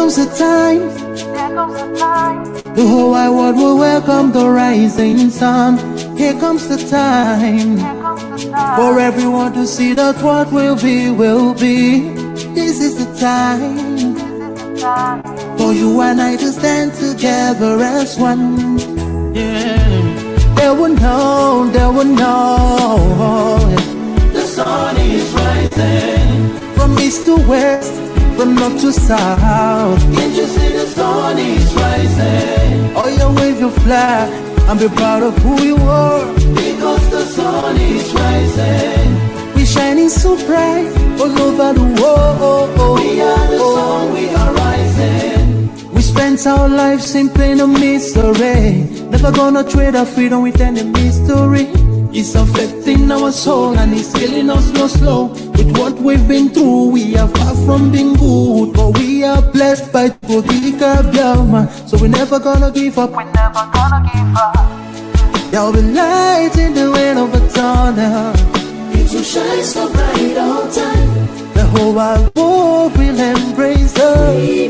comes the time. Here comes the time. The whole wide world will welcome the rising sun. Here comes the time. Here comes the time. For everyone to see that what will be, will be. This is the time. This is the time. For you and I to stand together as one. Yeah. They will know, they will know. The sun is rising. From east to west, from north to south. Can't you see the sun is rising? Oh, you wave your flag and be proud of who you are. Because the sun is rising. We shining so bright all over the world. We are the sun, we are rising. We spent our lives in pain and misery. Never gonna trade our freedom with any mystery. It's affecting our soul and it's killing us slow. With what we've been through, we are far from being good, but we are blessed by Biafra. So we're never gonna give up. We're never gonna give up. There'll be light in the end of a tunnel. It will shine so bright all time. The whole wide world will embrace us.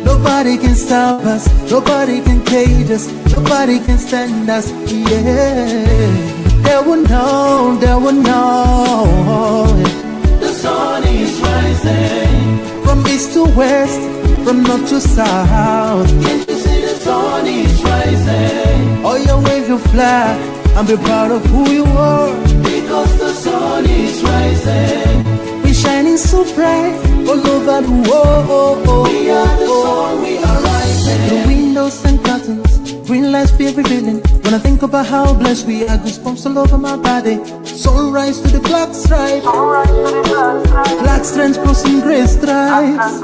Nobody can stop us, nobody can cage us, nobody can stand us, yeah. They will know, they will know. The sun is rising. From east to west, from north to south. Can't you see the sun is rising? Oh, you wave your flag and be proud of who you are. Because the sun is rising. We shining so bright all over the world. We are the sun, we are rising. The windows and curtains, green lights be revealing. When I think about how blessed we are, goosebumps all over my body. Sunrise to the black stripe, Sunrise to the black stripe. black strands crossing grey stripes.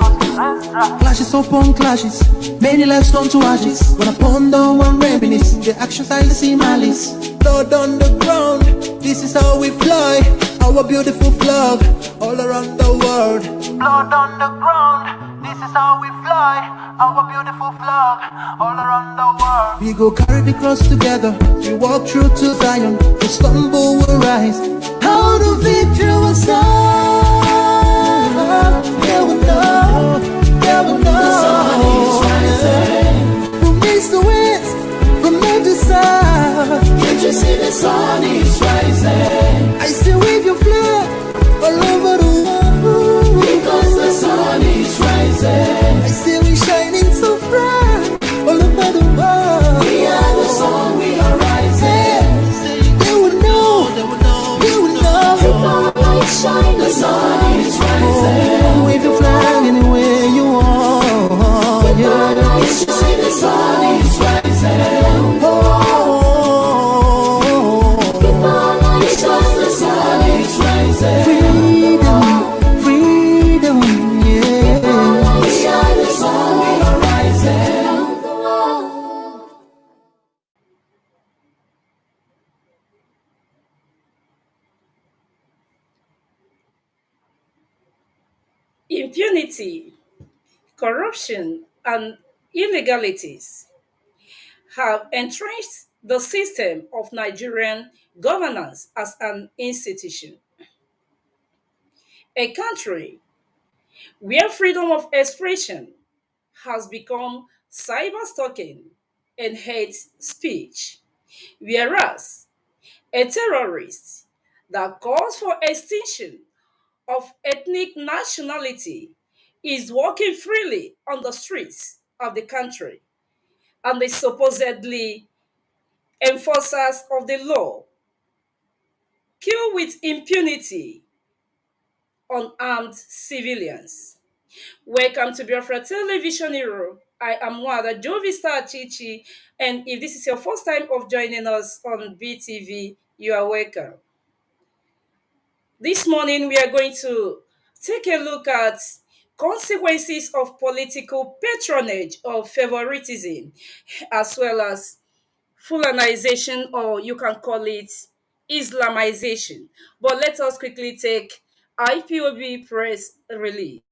Clashes upon clashes, many lives turn to ashes. When I ponder and reminisce, the actions I see malice. Blood on the ground, this is how we fly. Our beautiful flag, all around the world. Blood on the ground. This is how we fly. Our beautiful flag all around the world. We go carry the cross together. We walk through to Zion. We stumble, we rise. How the victory was done. They will know. They will know. The sun is rising. From east to west, from north to south. Can't you see the sun is rising? I still wave your flag all over the world. Because the sun is rising. I still we shining so bright all over the world. We are the sun, we are rising. They will know, they will know, they will know. The light shine, the sun is rising. Wave your flag anywhere you are. The light shine, the sun is rising. Oh, The light shine, the sun is rising. freedom, freedom, yeah. We are the sun, we are rising. Impunity, corruption, and illegalities have entrenched the system of Nigerian governance as an institution. A country where freedom of expression has become cyber-stalking and hate speech, whereas a terrorist that calls for extinction of ethnic nationality is walking freely on the streets of the country, and the supposedly enforcers of the law kill with impunity unarmed civilians. Welcome to Biafra Television Hero. I am Jovista, and if this is your first time of joining us on BTV, you are welcome. This morning, we are going to take a look at consequences of political patronage or favoritism, as well as Fulanization, or you can call it Islamization. But let us quickly take IPOB press release.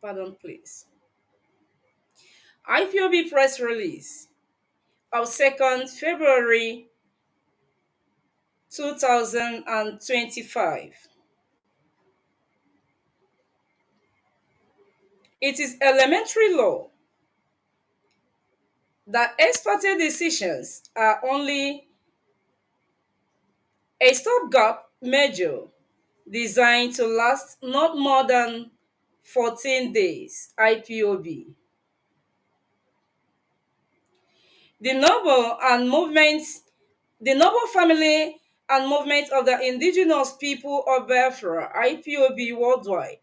Pardon, please. IPOB press release of 2nd February 2025. It is elementary law that ex parte decisions are only a stopgap measure designed to last not more than 14 days, IPOB. The noble and movement, the noble family and movement of the indigenous people of Biafra, IPOB worldwide,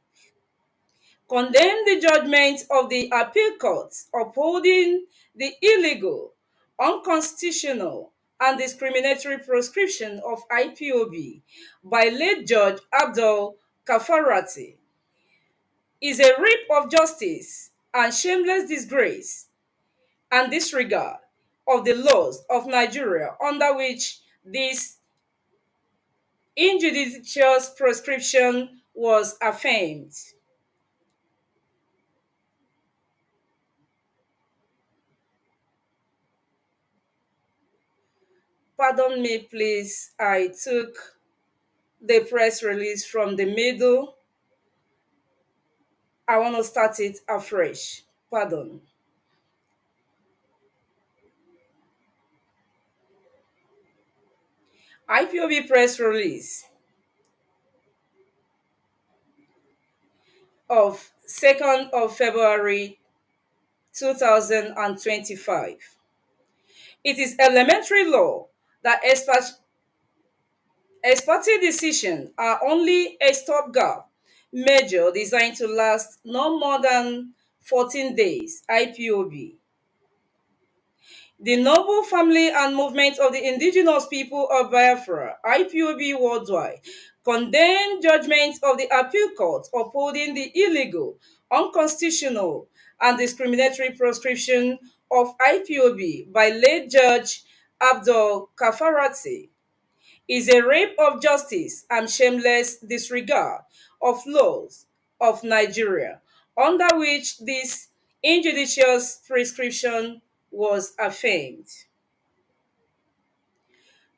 condemned the judgment of the appeal court upholding the illegal, unconstitutional, and discriminatory proscription of IPOB by late Judge Abdul Kafarati is a rape of justice and shameless disgrace and disregard of the laws of Nigeria under which this injudicious proscription was affirmed. Pardon me, please. I took the press release from the middle. I want to start it afresh. Pardon. IPOB press release of 2nd of February 2025. It is elementary law that ex parte decisions are only a stopgap measure designed to last no more than 14 days, IPOB. The noble family and movement of the indigenous people of Biafra, IPOB worldwide, condemned judgment of the appeal court upholding the illegal, unconstitutional, and discriminatory proscription of IPOB by late Judge Abdul Kafarati is a rape of justice and shameless disregard of laws of Nigeria, under which this injudicious prescription was affirmed.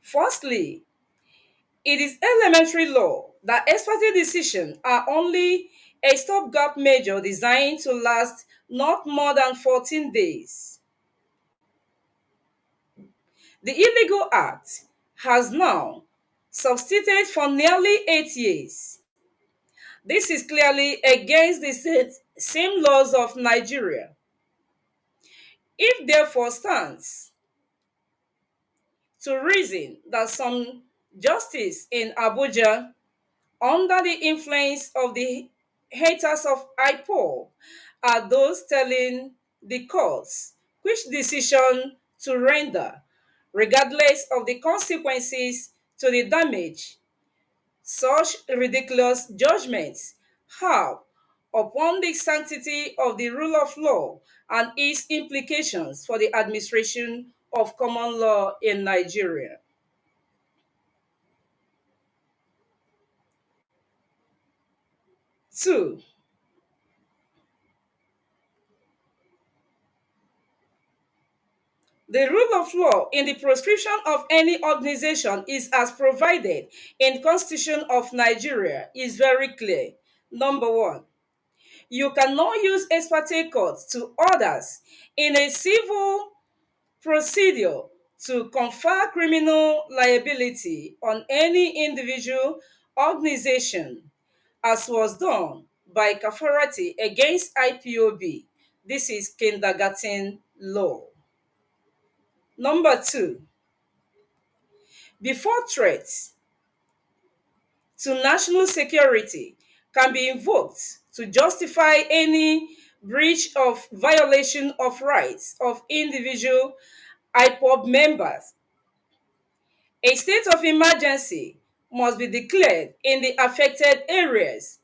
Firstly, it is elementary law that ex parte decisions are only a stopgap measure designed to last not more than 14 days. The illegal act has now subsisted for nearly 8 years. This is clearly against the same laws of Nigeria. It therefore stands to reason that some justice in Abuja, under the influence of the haters of IPOB, are those telling the courts which decision to render, regardless of the consequences to the damage such ridiculous judgments have upon the sanctity of the rule of law and its implications for the administration of common law in Nigeria. Two, the rule of law in the proscription of any organization is as provided in Constitution of Nigeria is very clear. Number one, you cannot use ex parte courts to others in a civil procedure to confer criminal liability on any individual organization, as was done by Kafarati against IPOB. This is kindergarten law. Number two, before threats to national security can be invoked to justify any breach of violation of rights of individual IPOB members, a state of emergency must be declared in the affected areas.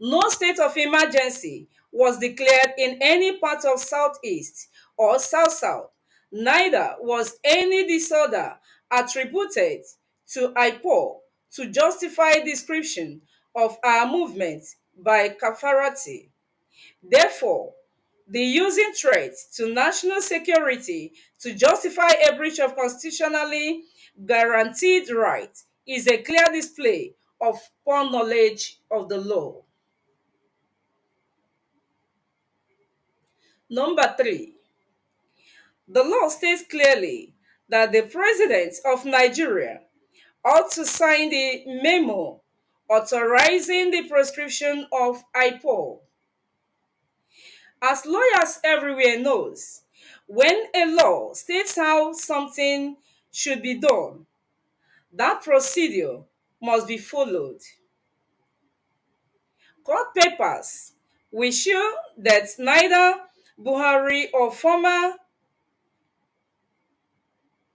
No state of emergency was declared in any part of Southeast or South-South. Neither was any disorder attributed to IPOB to justify description of our movement by Kafarati. Therefore, the using threats to national security to justify a breach of constitutionally guaranteed right is a clear display of poor knowledge of the law. Number 3, the law states clearly that the president of Nigeria ought to sign the memo authorizing the prescription of IPOB. As lawyers everywhere knows, when a law states how something should be done, that procedure must be followed. Court papers will show that neither Buhari or former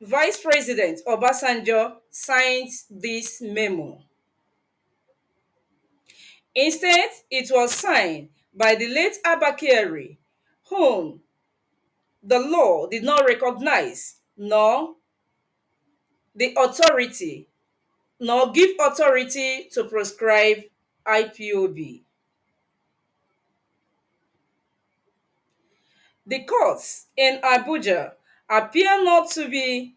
Vice President Obasanjo signed this memo. Instead, it was signed by the late Abakari, whom the law did not recognize nor the authority nor give authority to prescribe IPOB. The courts in Abuja appear not to be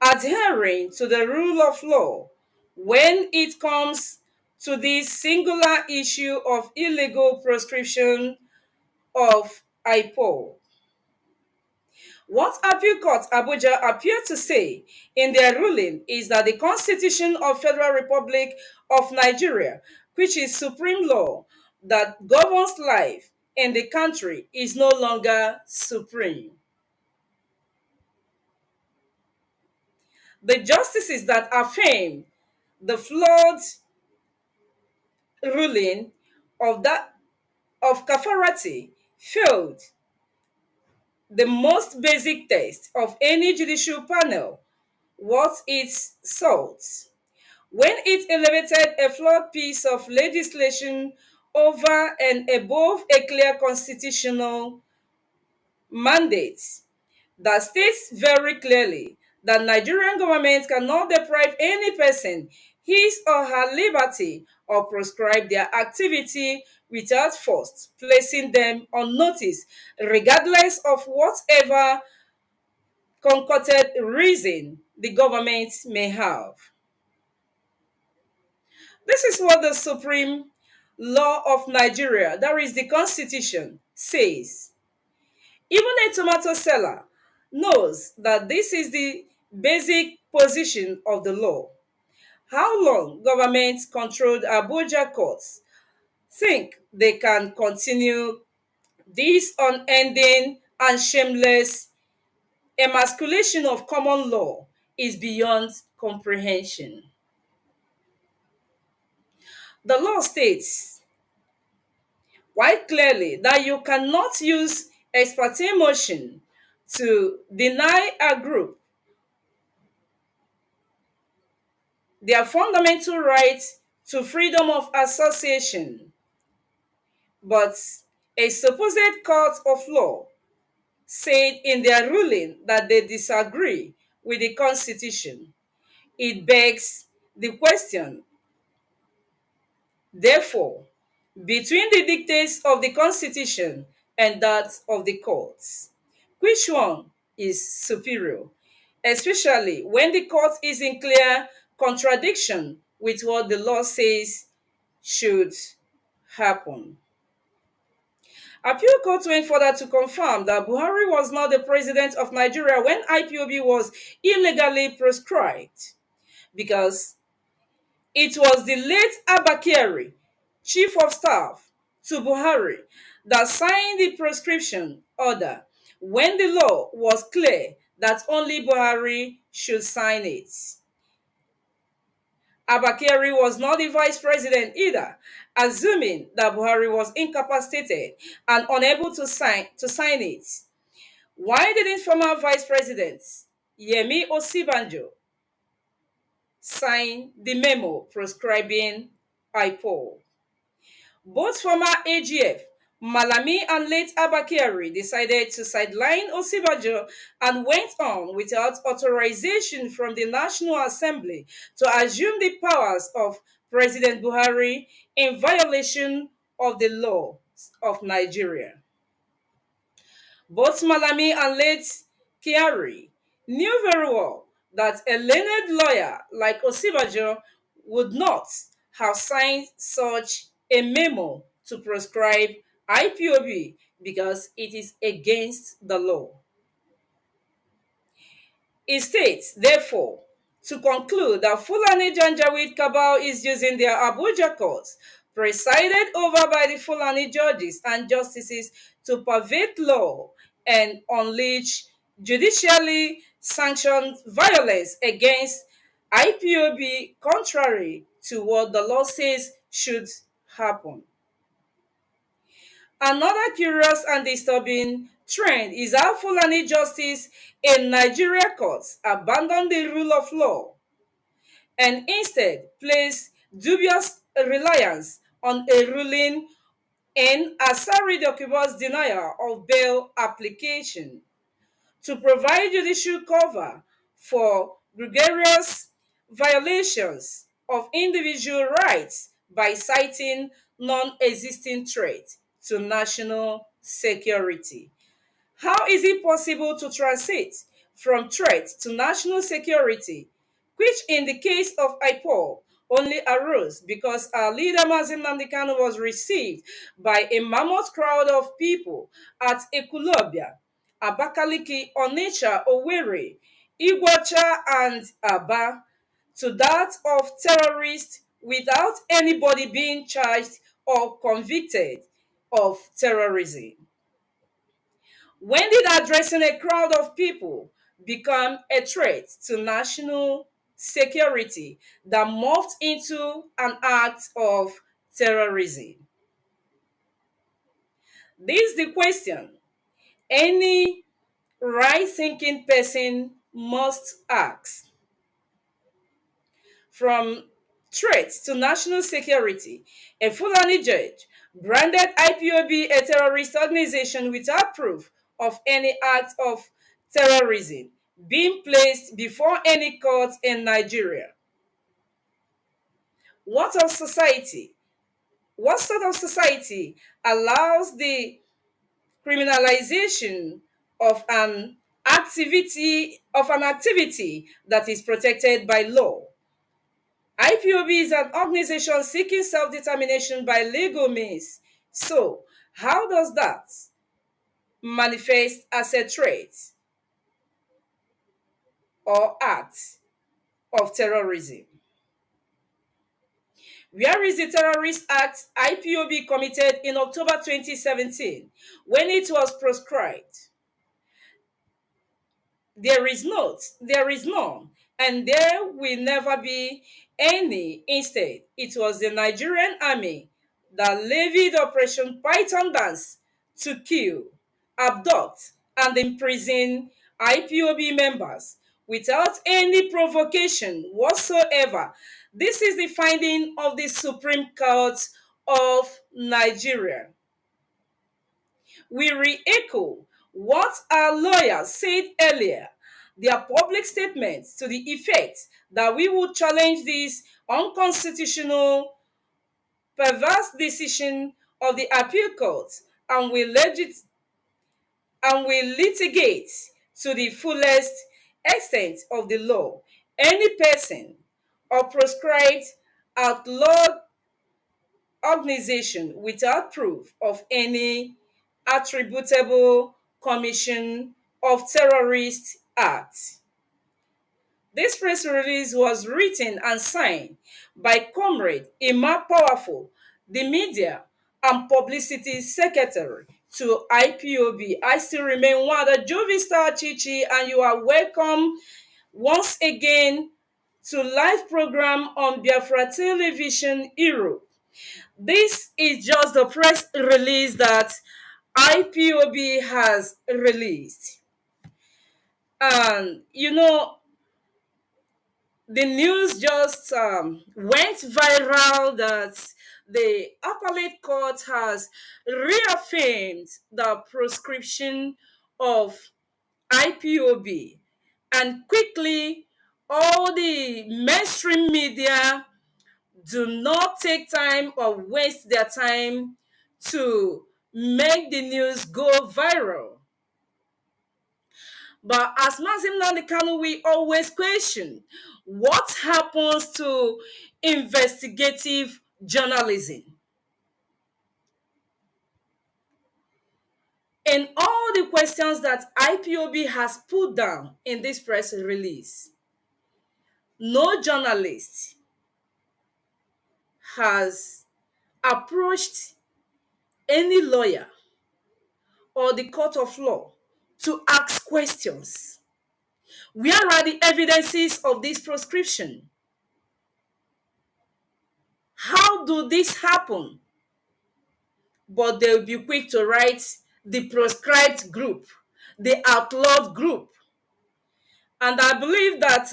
adhering to the rule of law when it comes to this singular issue of illegal prescription of IPOB. What Appeal Court Abuja appear to say in their ruling is that the Constitution of Federal Republic of Nigeria, which is supreme law that governs life in the country, is no longer supreme. The justices that affirm the flawed ruling of Kafarati failed the most basic test of any judicial panel, what it sought, when it elevated a flawed piece of legislation over and above a clear constitutional mandate that states very clearly that Nigerian government cannot deprive any person his or her liberty or prescribe their activity without first placing them on notice, regardless of whatever concocted reason the government may have. This is what the supreme law of Nigeria, that is the Constitution, says. Even a tomato seller knows that this is the basic position of the law. How long government-controlled Abuja courts think they can continue this unending and shameless emasculation of common law is beyond comprehension. The law states quite clearly that you cannot use ex parte motion to deny a group their fundamental right to freedom of association. But a supposed court of law said in their ruling that they disagree with the Constitution. It begs the question, therefore, between the dictates of the Constitution and that of the courts, which one is superior, especially when the court is in clear contradiction with what the law says should happen? Appeal Court went further to confirm that Buhari was not the president of Nigeria when IPOB was illegally prescribed, because it was the late Abakari, chief of staff to Buhari, that signed the prescription order when the law was clear that only Buhari should sign it. Abakari was not the vice president either, assuming that Buhari was incapacitated and unable to sign it. Why didn't former vice president Yemi Osibanjo sign the memo prescribing IPOB? Both former AGF Malami and late Abakari decided to sideline Osibanjo and went on without authorization from the National Assembly to assume the powers of President Buhari in violation of the laws of Nigeria. Both Malami and late Kyari knew very well that a learned lawyer like Osibajo would not have signed such a memo to proscribe IPOB because it is against the law. It states, therefore, to conclude that Fulani Janjaweed cabal is using their Abuja courts, presided over by the Fulani judges and justices, to pervert law and unleash judicially sanctioned violence against IPOB, contrary to what the law says should happen. Another curious and disturbing trend is how Fulani justice in Nigeria courts abandon the rule of law and instead place dubious reliance on a ruling in Asari Dokubo's denial of bail application to provide judicial cover for gregarious violations of individual rights by citing non-existing threat to national security. How is it possible to transit from threat to national security, which in the case of IPOB only arose because our leader Mazi Nnamdi Kanu was received by a mammoth crowd of people at Ekulobia, Abakaliki, Onitsha, Owerri, Iguacha, and Aba, to that of terrorists without anybody being charged or convicted of terrorism? When did addressing a crowd of people become a threat to national security that morphed into an act of terrorism? This is the question any right-thinking person must ask. From threat to national security, a Fulani judge branded IPOB a terrorist organization without proof of any act of terrorism being placed before any court in Nigeria. What of society? What sort of society allows the criminalization of an activity that is protected by law? IPOB is an organization seeking self-determination by legal means. So, how does that manifest as a threat or act of terrorism? Where is the terrorist act IPOB committed in October 2017 when it was proscribed? There is none, and there will never be any. Instead, it was the Nigerian army that levied Operation Python Dance to kill, abduct, and imprison IPOB members without any provocation whatsoever. This is the finding of the Supreme Court of Nigeria. We re-echo what our lawyer said earlier, their public statements to the effect that we would challenge this unconstitutional, perverse decision of the appeal court and will litigate to the fullest extent of the law any person or proscribed outlawed organization without proof of any attributable commission of terrorist acts. This press release was written and signed by Comrade Emma Powerful, the media and publicity secretary to IPOB. I still remain one of the Jovista Chichi, and you are welcome once again to live program on Biafra Television Europe. This is just the press release that IPOB has released. And the news just went viral that the appellate court has reaffirmed the proscription of IPOB. And quickly, all the mainstream media do not take time or waste their time to make the news go viral. But as Mazi Kanu, we always question what happens to investigative journalism. In all the questions that IPOB has put down in this press release, no journalist has approached any lawyer or the court of law to ask questions. Where are the evidences of this proscription? How do this happen? But they'll be quick to write the proscribed group, the outlawed group. And I believe that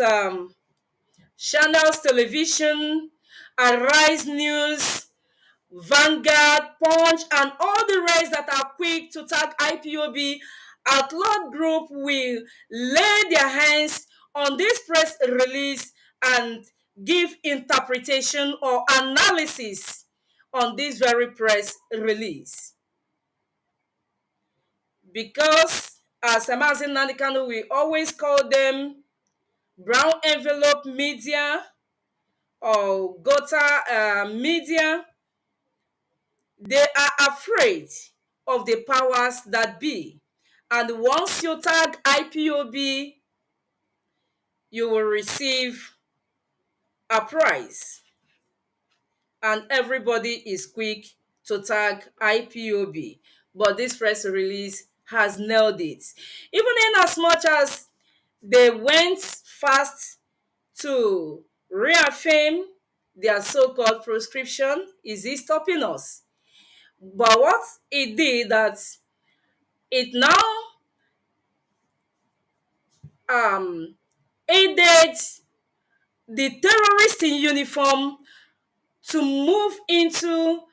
Channels Television, Arise News, Vanguard, Punch, and all the rest that are quick to tag IPOB outlawed group will lay their hands on this press release and give interpretation or analysis on this very press release. Because as Mazi Nnamdi Kanu, we always call them brown envelope media or gutter media. They are afraid of the powers that be. And once you tag IPOB, you will receive a prize. And everybody is quick to tag IPOB. But this press release has nailed it. Even in as much as they went fast to reaffirm their so-called proscription, is it stopping us? But what it did that it now aided the terrorists in uniform to move into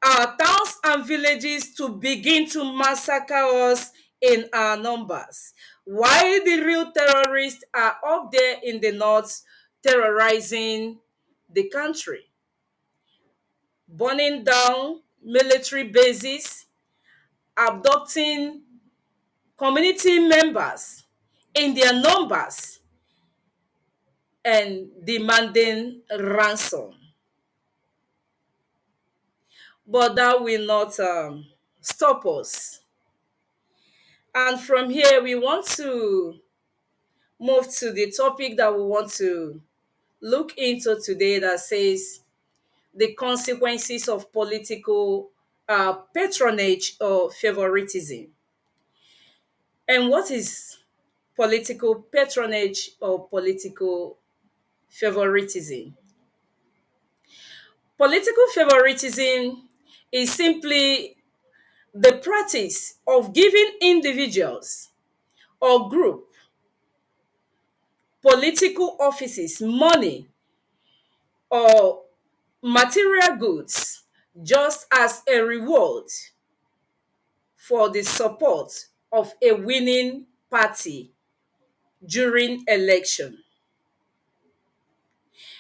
our towns and villages to begin to massacre us in our numbers, while the real terrorists are up there in the north terrorizing the country, burning down military bases, abducting community members in their numbers, and demanding ransom. But that will not stop us. And from here, we want to move to the topic that we want to look into today, that says the consequences of political patronage or favoritism. And what is political patronage or political favoritism? Political favoritism is simply the practice of giving individuals or group political offices, money, or material goods just as a reward for the support of a winning party during election.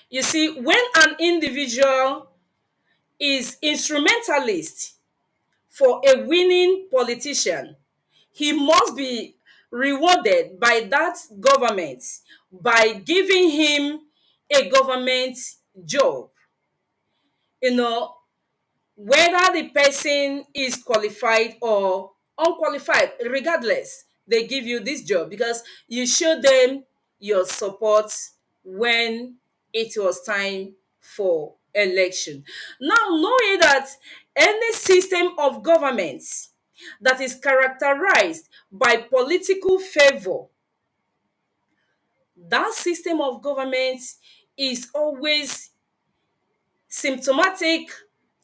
You see, when an individual is instrumentalist for a winning politician, he must be rewarded by that government by giving him a government job. You know, whether the person is qualified or unqualified, regardless, they give you this job because you show them your support when it was time for election. Now, knowing that any system of government that is characterized by political favor, that system of government is always symptomatic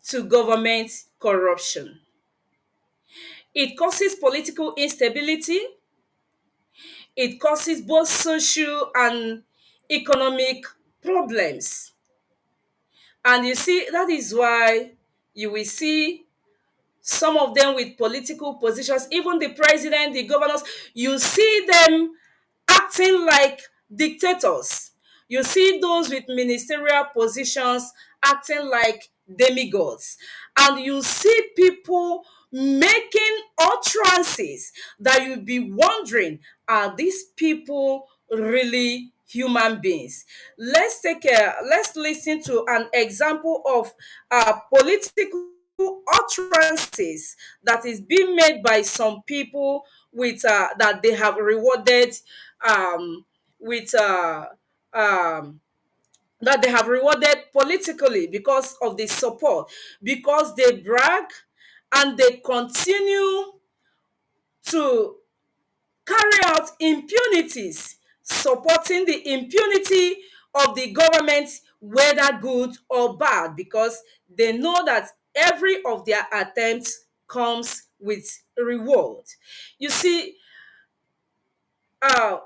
to government corruption. It causes political instability. It causes both social and economic problems. And you see, that is why you will see some of them with political positions, even the president, the governors, you see them acting like dictators. You see those with ministerial positions acting like demigods. And you see people making utterances that you'll be wondering, are these people really human beings? Let's listen to an example of political utterances that is being made by some people with that they have rewarded with that they have rewarded politically because of the support, because they brag and they continue to carry out impunities, supporting the impunity of the government, whether good or bad, because they know that every of their attempts comes with reward. You see, uh,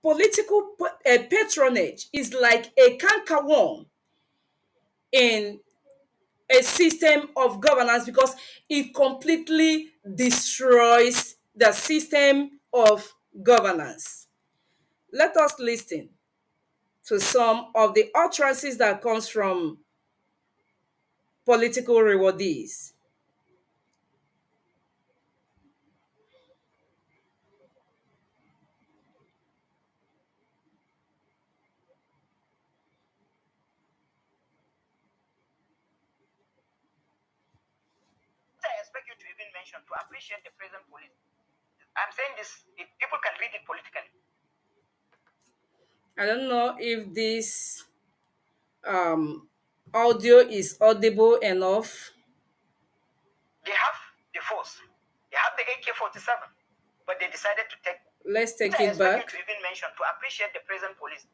political patronage is like a cankerworm in a system of governance because it completely destroys the system of governance. Let us listen to some of the utterances that comes from political rewardees. I expect you to even mention to appreciate the present police. I'm saying this, if people can read it politically. I don't know if this audio is audible enough. They have the force, they have the AK-47, but they decided to take. Let's take I it expect back. you to even mention to appreciate the present police.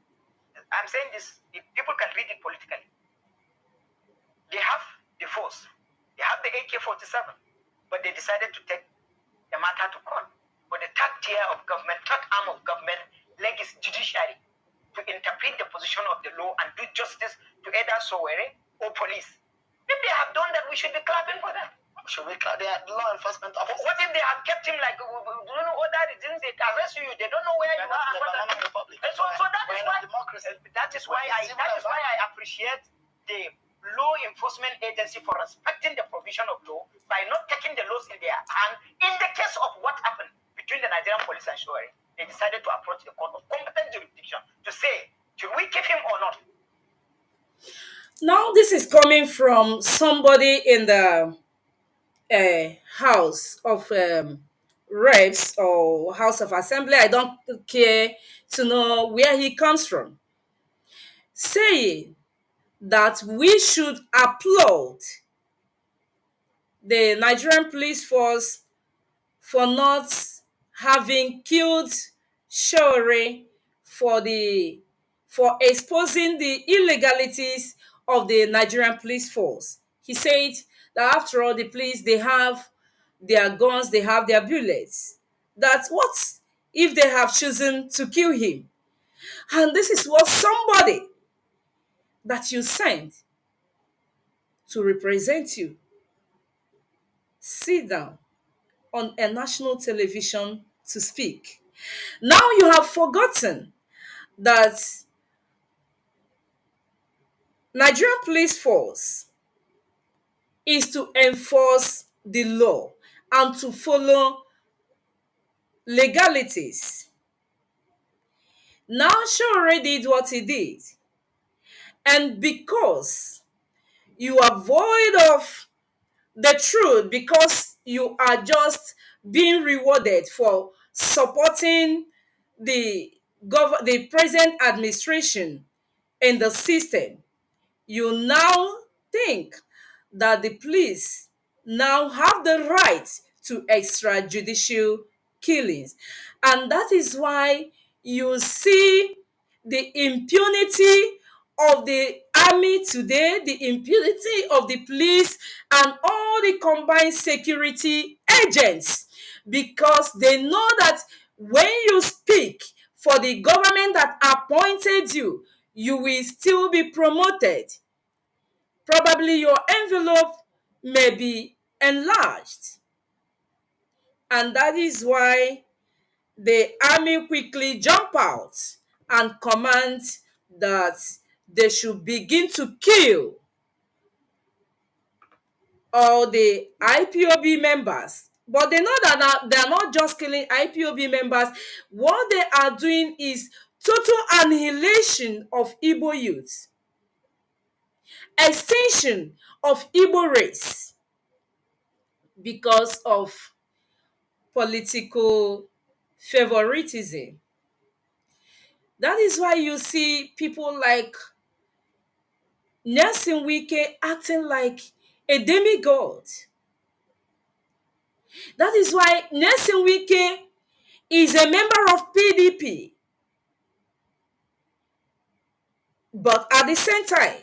I'm saying this, if people can read it politically. They have the force, they have the AK-47, but they decided to take the matter to court. But the third tier of government, third arm of government, like is judiciary, to interpret the position of the law and do justice to either Sowore or police. If they have done that, we should be clapping for them. Should we clap? They are law enforcement officers. What if they have kept him like, you know, other reasons they arrest you, they don't know where you are. So that is why I appreciate the law enforcement agency for respecting the provision of law by not taking the laws in their hand. In the case of what happened between the Nigerian police and Shore, they decided to approach the court of competent jurisdiction to say, should we keep him or not? Now, this is coming from somebody in the House of Reps or House of Assembly. I don't care to know where he comes from, saying that we should applaud the Nigerian police force for not having killed Shore for exposing the illegalities of the Nigerian police force. He said that after all, the police, they have their guns, they have their bullets. That what if they have chosen to kill him? And this is what somebody that you sent to represent you sit down on a national television to speak. Now you have forgotten that Nigerian police force is to enforce the law and to follow legalities. Now Shore did what he did. And because you are void of the truth, because you are just being rewarded for supporting the the present administration in the system, you now think that the police now have the right to extrajudicial killings. And that is why you see the impunity of the army today, the impunity of the police, and all the combined security agents, because they know that when you speak for the government that appointed you, you will still be promoted. Probably your envelope may be enlarged. And that is why the army quickly jump out and command that they should begin to kill all the IPOB members But they know that they are not just killing IPOB members. What they are doing is total annihilation of Igbo youth, extinction of Igbo race because of political favoritism. That is why you see people like Nelson Wike acting like a demigod. That is why Nelson Wike is a member of PDP, but at the same time,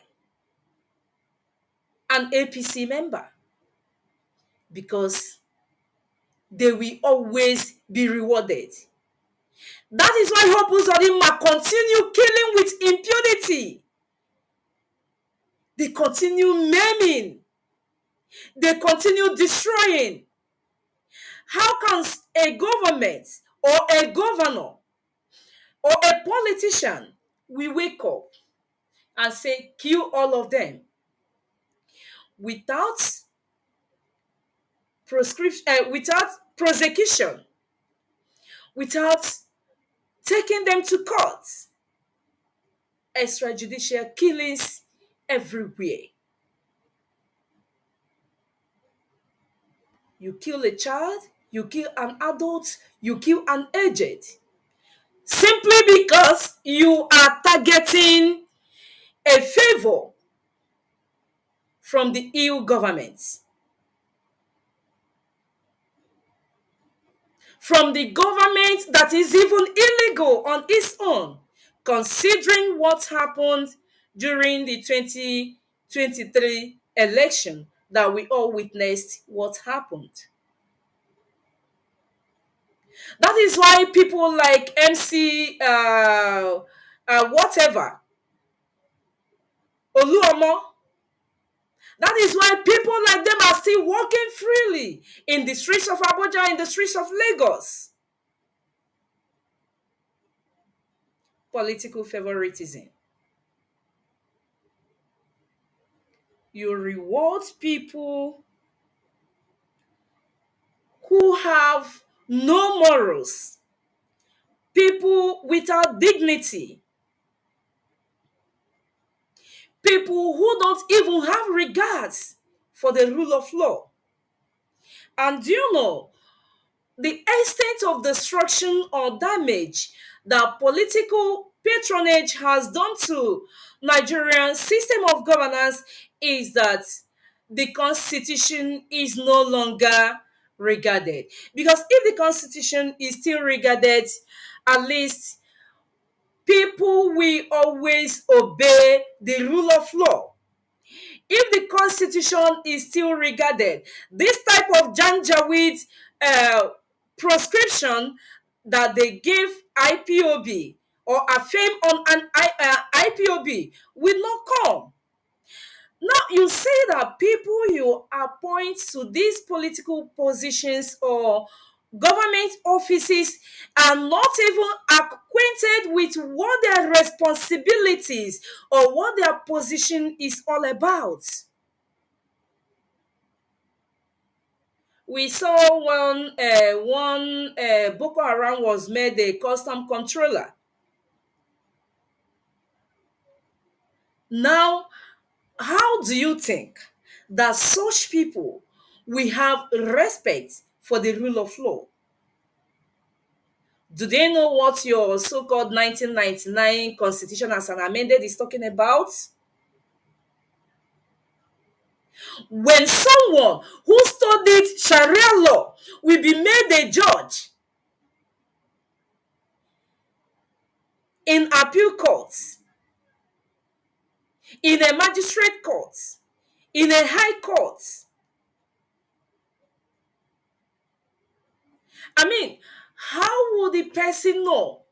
an APC member, because they will always be rewarded. That is why Hope Uzodinma continue killing with impunity. They continue maiming. They continue destroying. How can a government or a governor or a politician will wake up and say, kill all of them without without prosecution, without taking them to court? Extrajudicial killings everywhere. You kill a child, you kill an adult, you kill an aged, simply because you are targeting a favor from the EU government, from the government that is even illegal on its own, considering what happened during the 2023 election that we all witnessed what happened. That is why people like MC whatever, Oluomo, that is why people like them are still walking freely in the streets of Abuja, in the streets of Lagos. Political favoritism. You reward people who have no morals, people without dignity, people who don't even have regards for the rule of law. And do you know the extent of destruction or damage that political patronage has done to Nigerian system of governance is that the constitution is no longer regarded? Because if the constitution is still regarded, at least people will always obey the rule of law. If the constitution is still regarded, this type of janjaweed proscription that they give IPOB or a fame on an IPOB will not come. Now you say that people you appoint to these political positions or government offices are not even acquainted with what their responsibilities or what their position is all about. We saw one Boko Haram was made a custom controller. Now, how do you think that such people will have respect for the rule of law? Do they know what your so-called 1999 constitution as an amended is talking about? When someone who studied Sharia law will be made a judge in appeal courts, in a magistrate court, in a high court, I mean, how would the person know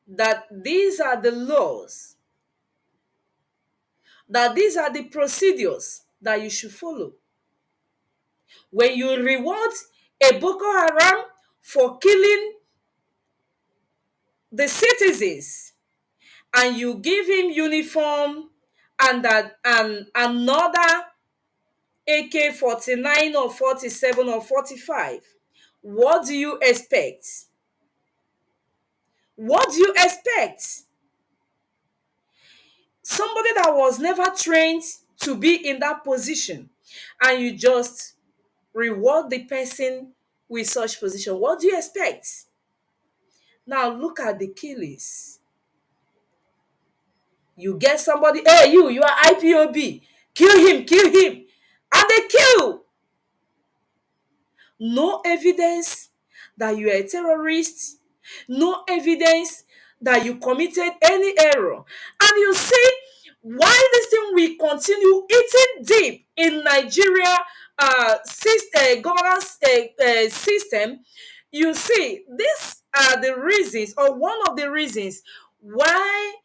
that these are the laws, that these are the procedures that you should follow? When you reward a Boko Haram for killing the citizens and you give him uniform and another AK-49 or 47 or 45, what do you expect? What do you expect? Somebody that was never trained to be in that position, and you just reward the person with such position. What do you expect? Now look at the killings. You get somebody, hey, you are IPOB, kill him, and they kill. No evidence that you are a terrorist, no evidence that you committed any error. And you see why this thing will continue eating deep in Nigeria governance system. You see, these are the reasons, or one of the reasons, why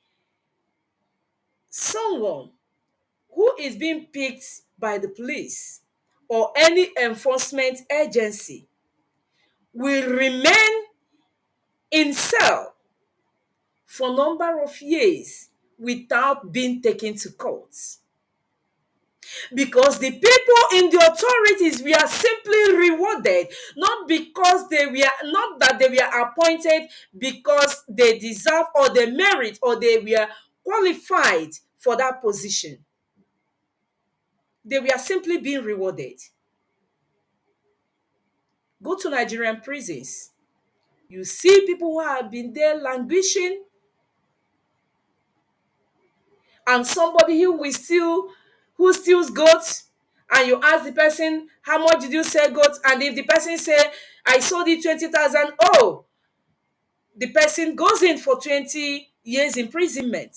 someone who is being picked by the police or any enforcement agency will remain in cell for a number of years without being taken to court. Because the people in the authorities were simply rewarded, not because they were, not that they were appointed because they deserve or they merit or they were qualified for that position. They were simply being rewarded. Go to Nigerian prisons. You see people who have been there languishing, and somebody who steals goats, and you ask the person, how much did you sell goats? And if the person say, I sold it 20,000, oh, the person goes in for 20 years imprisonment.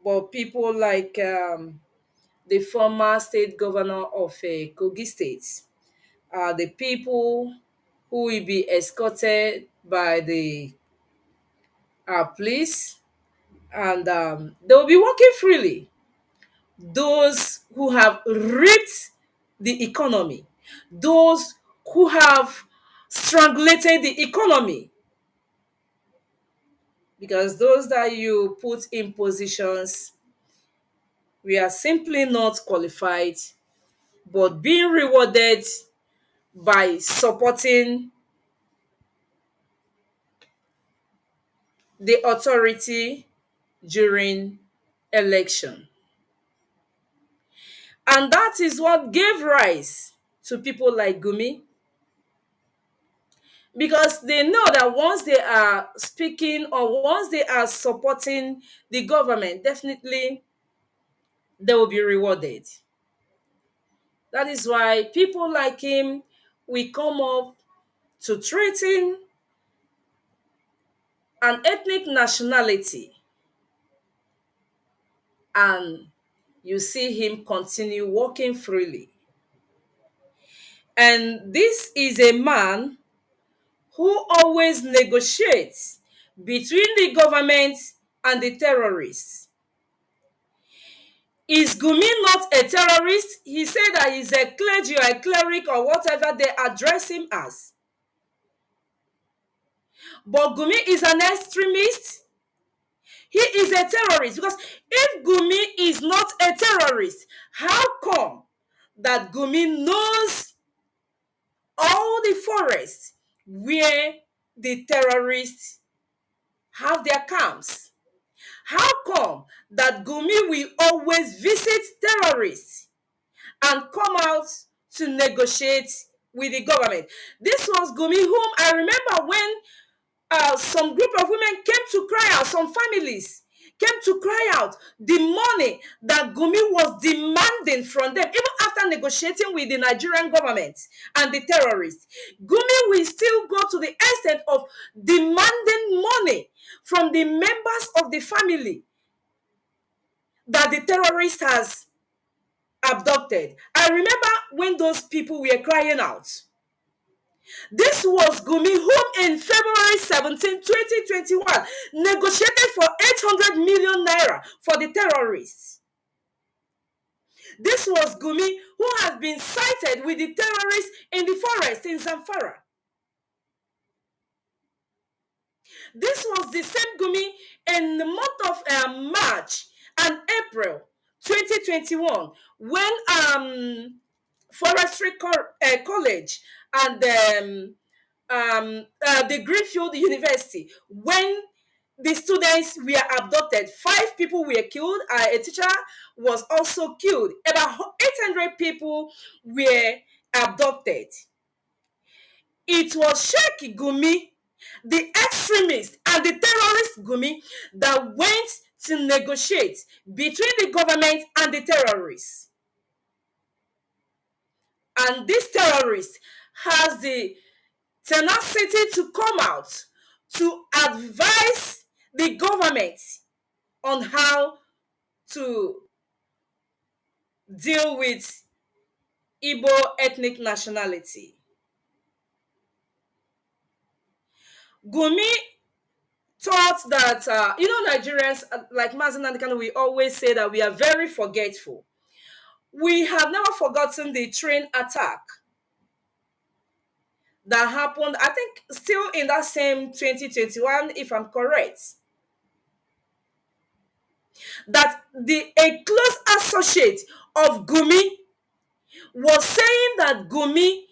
But people like the former state governor of Kogi State are the people who will be escorted by the police, and they will be walking freely. Those who have reaped the economy, those who have strangulated the economy, because those that you put in positions, we are simply not qualified, but being rewarded by supporting the authority during election. And that is what gave rise to people like Gumi, because they know that once they are speaking or once they are supporting the government, definitely they will be rewarded. That is why people like him will come up to threaten an ethnic nationality, and you see him continue walking freely. And this is a man who always negotiates between the government and the terrorists. Is Gumi not a terrorist? He said that he's a clergy or a cleric or whatever they address him as. But Gumi is an extremist. He is a terrorist, because if Gumi is not a terrorist, how come that Gumi knows all the forests where the terrorists have their camps? How come that Gumi will always visit terrorists and come out to negotiate with the government? This was Gumi whom I remember when some group of women came to cry out, some families came to cry out the money that Gumi was demanding from them, even after negotiating with the Nigerian government and the terrorists. Gumi will still go to the extent of demanding money from the members of the family that the terrorist has abducted. I remember when those people were crying out. This was Gumi whom in February 17, 2021 negotiated for 800 million naira for the terrorists. This was Gumi who has been cited with the terrorists in the forest in Zamfara. This was the same Gumi in the month of March and April 2021, when Forestry College and the Greenfield University, when the students were abducted, 5 people were killed. A teacher was also killed. About 800 people were abducted. It was Sheikh Gumi, the extremist and the terrorist Gumi, that went to negotiate between the government and the terrorists. And this terrorist has the tenacity to come out to advise the government on how to deal with Igbo ethnic nationality. Gumi thought that, Nigerians, like Mazi and Kanu, we always say that we are very forgetful. We have never forgotten the train attack that happened, I think, still in that same 2021, if I'm correct. That a close associate of Gumi was saying that Gumi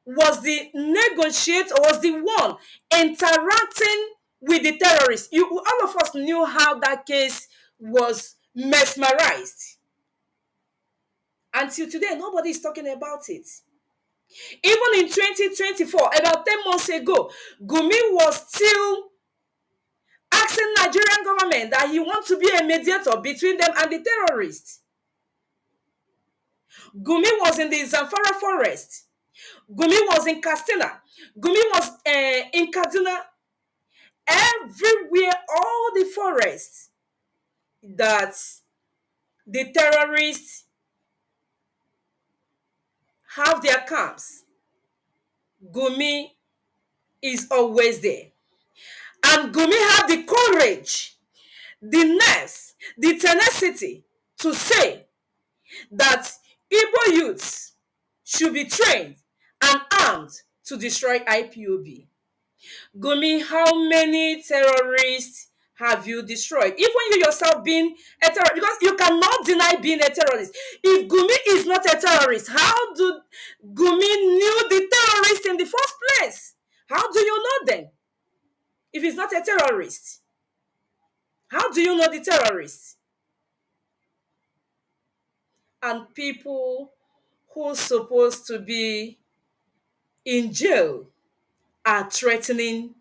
was the negotiator, was the one interacting with the terrorists. All of us knew how that case was mesmerized. Until today, nobody is talking about it. Even in 2024, about 10 months ago, Gumi was still asking Nigerian government that he wants to be a mediator between them and the terrorists. Gumi was in the Zamfara forest. Gumi was in Katsina. Gumi was in Kaduna. Everywhere, all the forests that the terrorists have their camps, Gumi is always there. And Gumi had the courage, the nerves, the tenacity to say that Igbo youths should be trained and armed to destroy IPOB. Gumi, how many terrorists have you destroyed? Even you yourself being a terrorist, because you cannot deny being a terrorist. If Gumi is not a terrorist, how do Gumi knew the terrorists in the first place? How do you know them? If he's not a terrorist, how do you know the terrorists? And people who's supposed to be in jail are threatening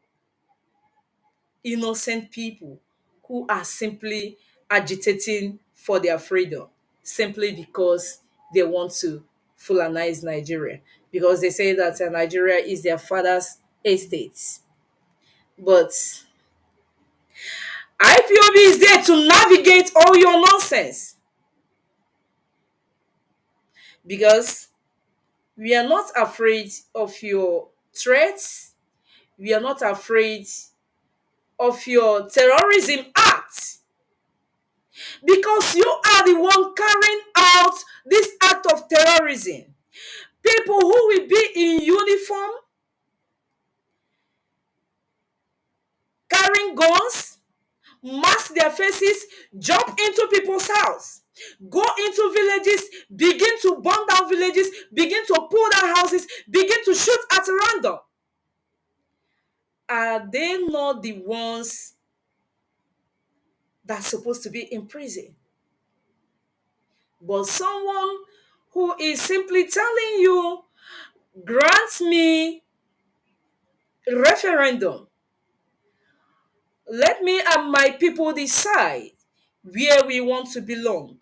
innocent people who are simply agitating for their freedom, simply because they want to Fulanize Nigeria, because they say that Nigeria is their father's estate. But IPOB is there to navigate all your nonsense, because we are not afraid of your threats. We are not afraid of your terrorism act, because you are the one carrying out this act of terrorism. People who will be in uniform, carrying guns, mask their faces, jump into people's house, go into villages, begin to burn down villages, begin to pull down houses, begin to shoot at random. Are they not the ones that's supposed to be in prison? But someone who is simply telling you, grant me referendum, let me and my people decide where we want to belong.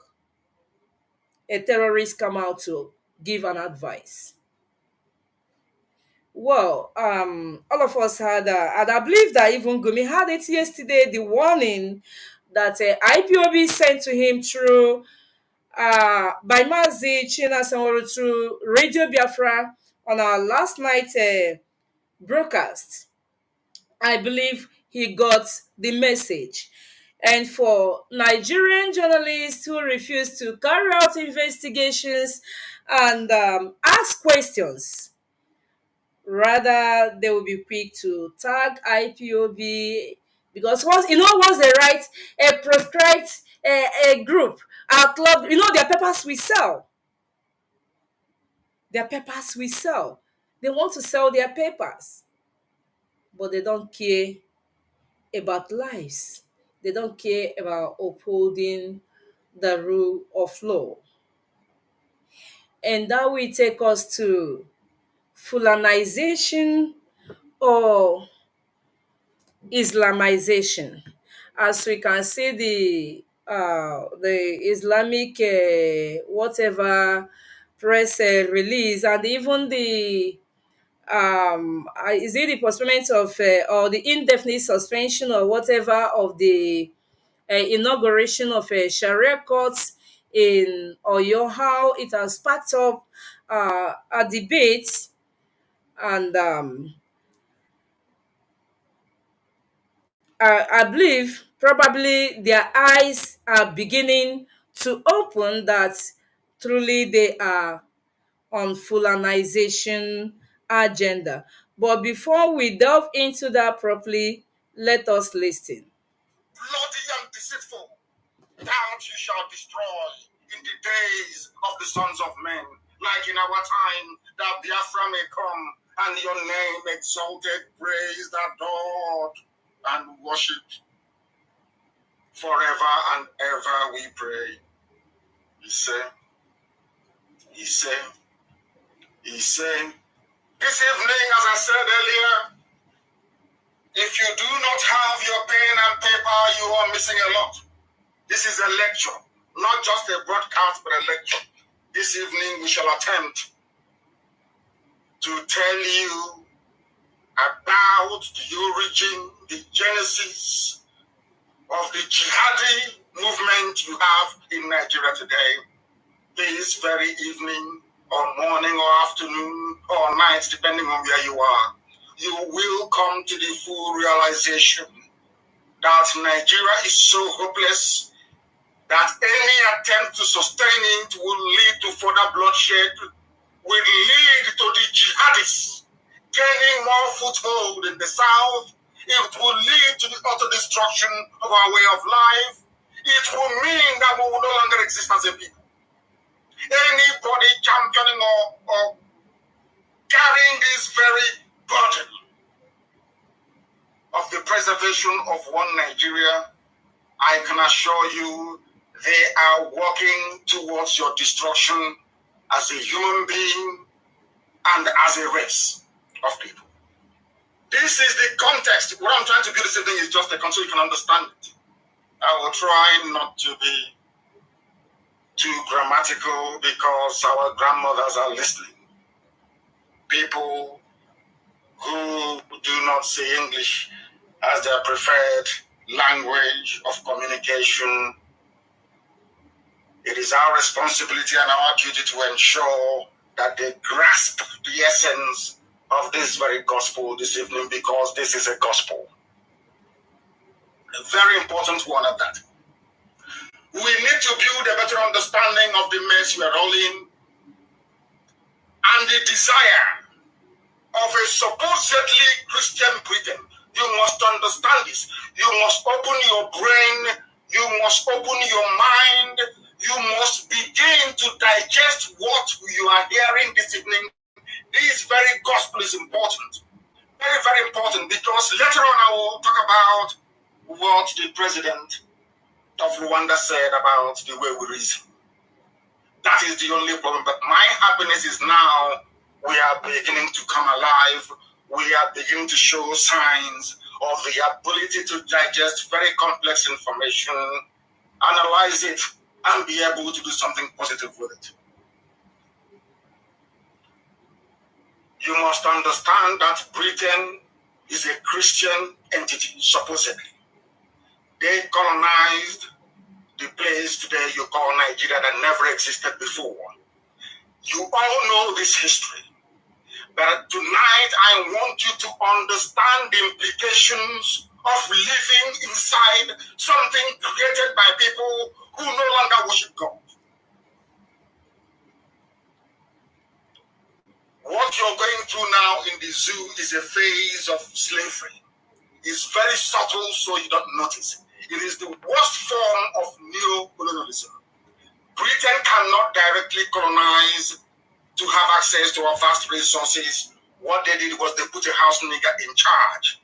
A terrorist come out to give an advice. Well, all of us had, and I believe that even Gumi had it yesterday, the warning that IPOB sent to him through by Mazi China through Radio Biafra on our last night broadcast. I believe he got the message. And for Nigerian journalists who refuse to carry out investigations and ask questions, rather they will be quick to tag IPOB, because once they write a proscribed a group outlawed. You know, their papers we sell. Their papers we sell. They want to sell their papers, but they don't care about lives. They don't care about upholding the rule of law. And that will take us to Fulanization or Islamization. As we can see, the Islamic whatever press release, and even the is it the postponement of or the indefinite suspension or whatever of the inauguration of Sharia courts in Oyo, how it has sparked up a debate, and I believe probably their eyes are beginning to open that truly they are on Fulanization agenda. But before we delve into that properly, let us listen. Bloody and deceitful, that you shall destroy in the days of the sons of men, like in our time, that Biafra may come and your name exalted, praised, adored, and worshipped forever and ever, we pray. He said, this evening, as I said earlier, if you do not have your pen and paper, you are missing a lot. This is a lecture, not just a broadcast, but a lecture. This evening, we shall attempt to tell you about the origin, the genesis of the jihadi movement you have in Nigeria today. This very evening, or morning, or afternoon, or night, depending on where you are, you will come to the full realization that Nigeria is so hopeless that any attempt to sustain it will lead to further bloodshed, will lead to the jihadists gaining more foothold in the south. It will lead to the utter destruction of our way of life. It will mean that we will no longer exist as a people. Anybody championing or carrying this very burden of the preservation of one Nigeria, I can assure you they are working towards your destruction as a human being and as a race of people. This is the context. What I'm trying to build this thing is just a context so you can understand it. I will try not to be too grammatical because our grandmothers are listening. People who do not say English as their preferred language of communication, it is our responsibility and our duty to ensure that they grasp the essence of this very gospel this evening, because this is a gospel. A very important one at that. We need to build a better understanding of the mess we are all in and the desire of a supposedly Christian Britain. You must understand this. You must open your brain. You must open your mind. You must begin to digest what you are hearing this evening. This very gospel is important. Very, very important, because later on I will talk about what the president of Rwanda said about the way we reason. That is the only problem. But my happiness is now we are beginning to come alive. We are beginning to show signs of the ability to digest very complex information, analyze it, and be able to do something positive with it. You must understand that Britain is a Christian entity, supposedly. They colonized the place today you call Nigeria that never existed before. You all know this history. But tonight I want you to understand the implications of living inside something created by people who no longer worship God. What you're going through now in the zoo is a phase of slavery. It's very subtle, so you don't notice. It is the worst form of neo-colonialism. Britain cannot directly colonize to have access to our vast resources. What they did was they put a house nigger in charge.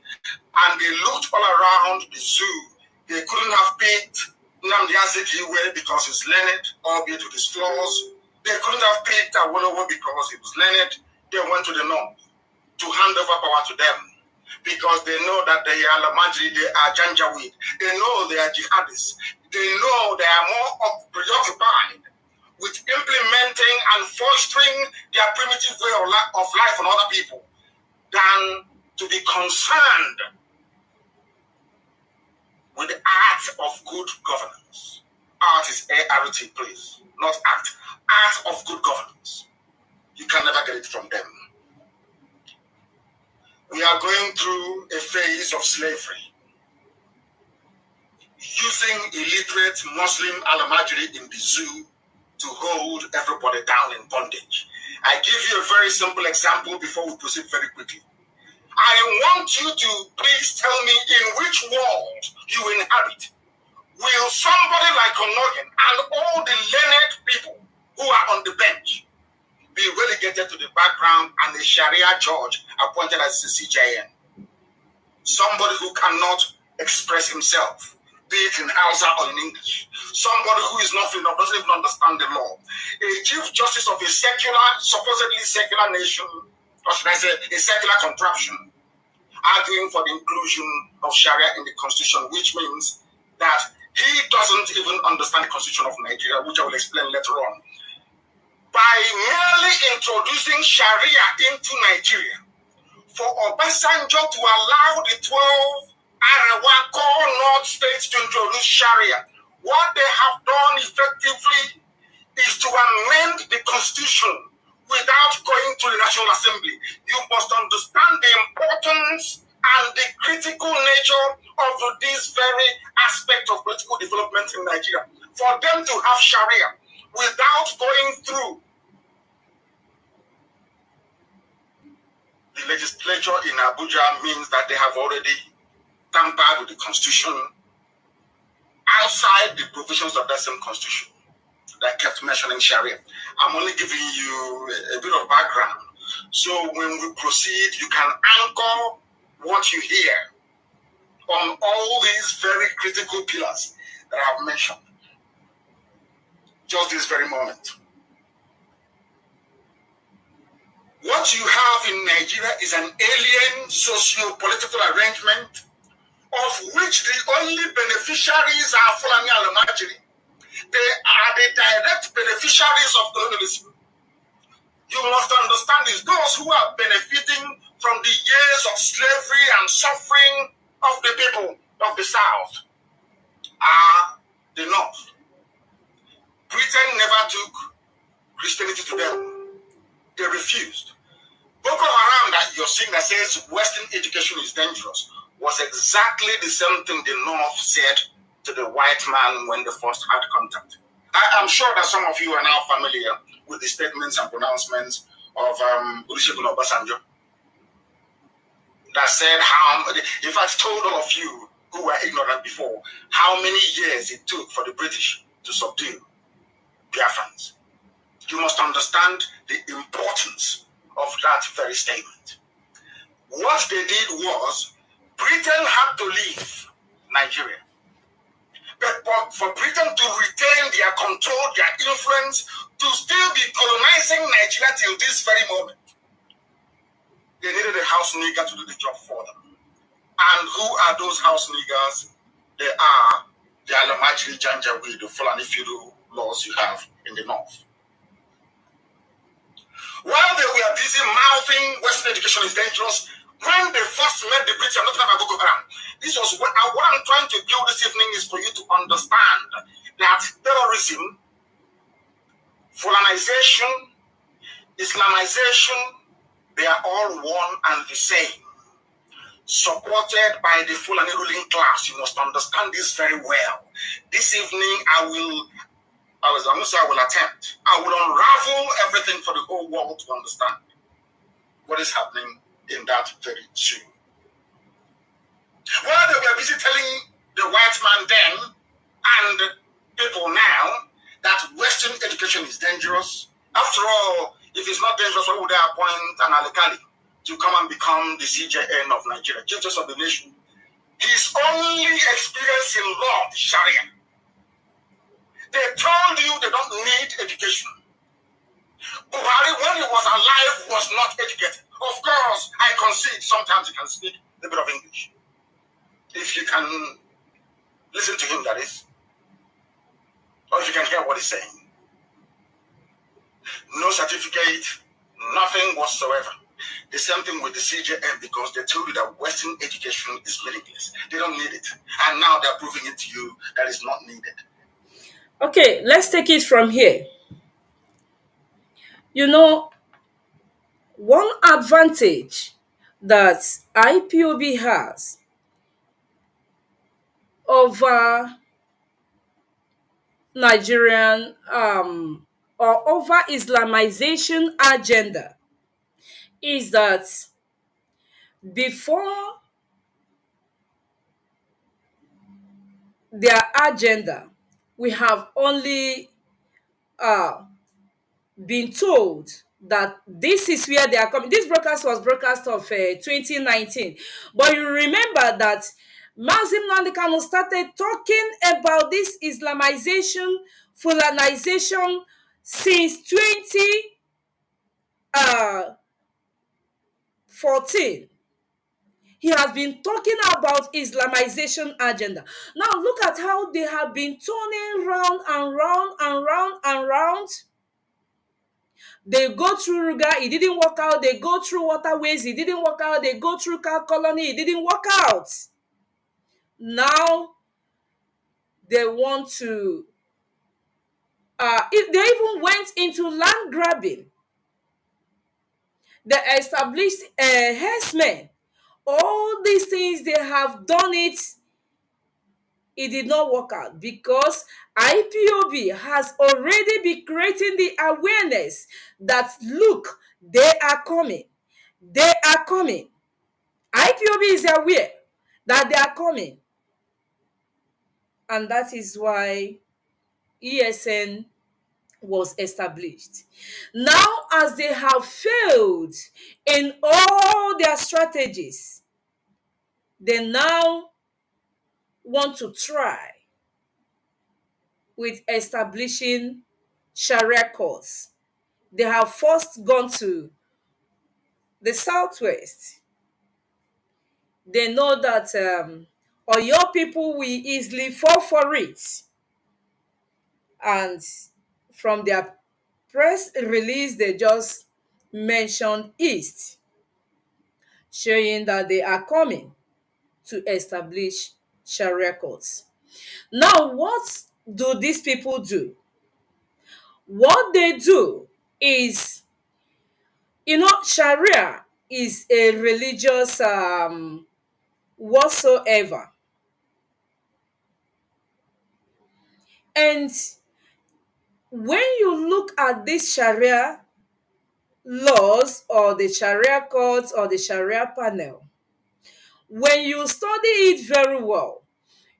And they looked all around the zoo. They couldn't have picked Nnamdi because he's learned, albeit with his flaws. They couldn't have picked Awolowo because he was learned. They went to the north to hand over power to them because they know that they are Lamajri, they are Janjaweed. They know they are jihadists. They know they are more preoccupied with implementing and fostering their primitive way of life on other people than to be concerned with the art of good governance. Art is A-R-T, please, not act. Art of good governance. You can never get it from them. We are going through a phase of slavery, using illiterate Muslim Alamajiri in the zoo to hold everybody down in bondage. I give you a very simple example before we proceed very quickly. I want you to please tell me in which world you inhabit. Will somebody like Onogen and all the learned people who are on the bench be relegated to the background and a Sharia judge appointed as the CJN? Somebody who cannot express himself, be it in Hausa or in English. Somebody who is not enough, doesn't even understand the law. A chief justice of a secular, supposedly secular nation, or should I say, a secular contraption, arguing for the inclusion of Sharia in the constitution, which means that he doesn't even understand the constitution of Nigeria, which I will explain later on. By merely introducing Sharia into Nigeria, for Obasanjo to allow the 12 Arewa core North states to introduce Sharia, what they have done effectively is to amend the constitution without going to the National Assembly. You must understand the importance and the critical nature of this very aspect of political development in Nigeria. For them to have Sharia without going through the legislature in Abuja means that they have already tampered with the constitution outside the provisions of that same constitution that kept mentioning Sharia. I'm only giving you a bit of background. So when we proceed, you can anchor what you hear on all these very critical pillars that I've mentioned just this very moment. What you have in Nigeria is an alien socio-political arrangement of which the only beneficiaries are Fulani Alamajiri. They are the direct beneficiaries of colonialism. You must understand this. Those who are benefiting from the years of slavery and suffering of the people of the South are the North. Britain never took Christianity to them. They refused. Boko Haram that you're seeing that says Western education is dangerous was exactly the same thing the North said to the white man when they first had contact. I'm sure that some of you are now familiar with the statements and pronouncements of Olusegun Obasanjo that said how, in fact, told all of you who were ignorant before how many years it took for the British to subdue Biafrans. You must understand the importance of that very statement. What they did was Britain had to leave Nigeria. But for Britain to retain their control, their influence, to still be colonizing Nigeria till this very moment, they needed a house nigger to do the job for them. And who are those house niggers? They are the Alamajiri Janjaweed, the Fulani feudal laws you have in the north. While they were busy mouthing Western education is dangerous, when they first met the British, I'm not talking about Boko Haram. This was what I'm trying to build this evening is for you to understand that terrorism, Fulanization, Islamization, they are all one and the same. Supported by the Fulani ruling class. You must understand this very well. This evening I will attempt. I will unravel everything for the whole world to understand what is happening in that very zoo. While they were busy telling the white man then and people now that Western education is dangerous. After all, if it's not dangerous, why would they appoint an Alikali to come and become the CJN of Nigeria, Chief Justice of the Nation? His only experience in law is Sharia. They told you they don't need education. Buhari, when he was alive, was not educated. Of course, I concede sometimes he can speak a bit of English. If you can listen to him, that is. Or if you can hear what he's saying. No certificate, nothing whatsoever. The same thing with the CJN, because they told you that Western education is meaningless. They don't need it. And now they're proving it to you that it's not needed. Okay, let's take it from here. You know, one advantage that IPOB has over Nigerian or over Islamization agenda is that before their agenda, we have only been told that this is where they are coming. This broadcast was broadcast of 2019, but you remember that Mazi Nnamdi Kanu started talking about this Islamization, Fulanization since 2014. He has been talking about Islamization agenda. Now look at how they have been turning round and round and round and round. They go through Ruga, it didn't work out. They go through waterways, it didn't work out. They go through Car Colony, it didn't work out. Now they want to they even went into land grabbing. They established herdsmen. All these things, they have done it. It did not work out because IPOB has already been creating the awareness that look, they are coming. They are coming. IPOB is aware that they are coming. And that is why ESN was established. Now, as they have failed in all their strategies, they now want to try with establishing Sharia courts. They have first gone to the southwest. They know that Oyo people will easily fall for it. And from their press release, they just mentioned East, showing that they are coming to establish Sharia courts. Now, what do these people do? What they do is, Sharia is a religious whatsoever. And when you look at this Sharia laws or the Sharia courts or the Sharia panel, when you study it very well,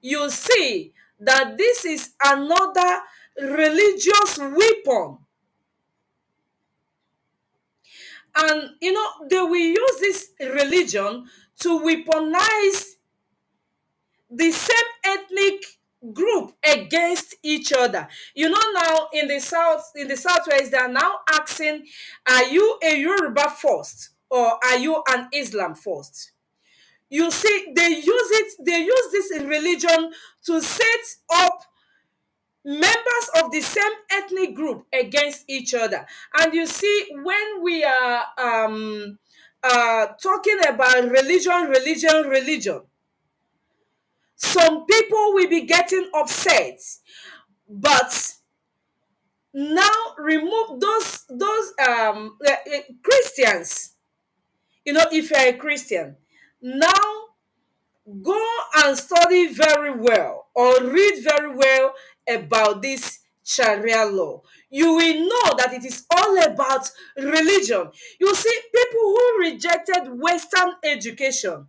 you see that this is another religious weapon. And, they will use this religion to weaponize the same ethnic group against each other. Now in the southwest, they are now asking, are you a Yoruba first or are you an Islam first? You see, they use this religion to set up members of the same ethnic group against each other. And you see, when we are talking about religion, some people will be getting upset, but now remove those Christians. If you're a Christian, now go and study very well or read very well about this Sharia law. You will know that it is all about religion. You see, people who rejected Western education,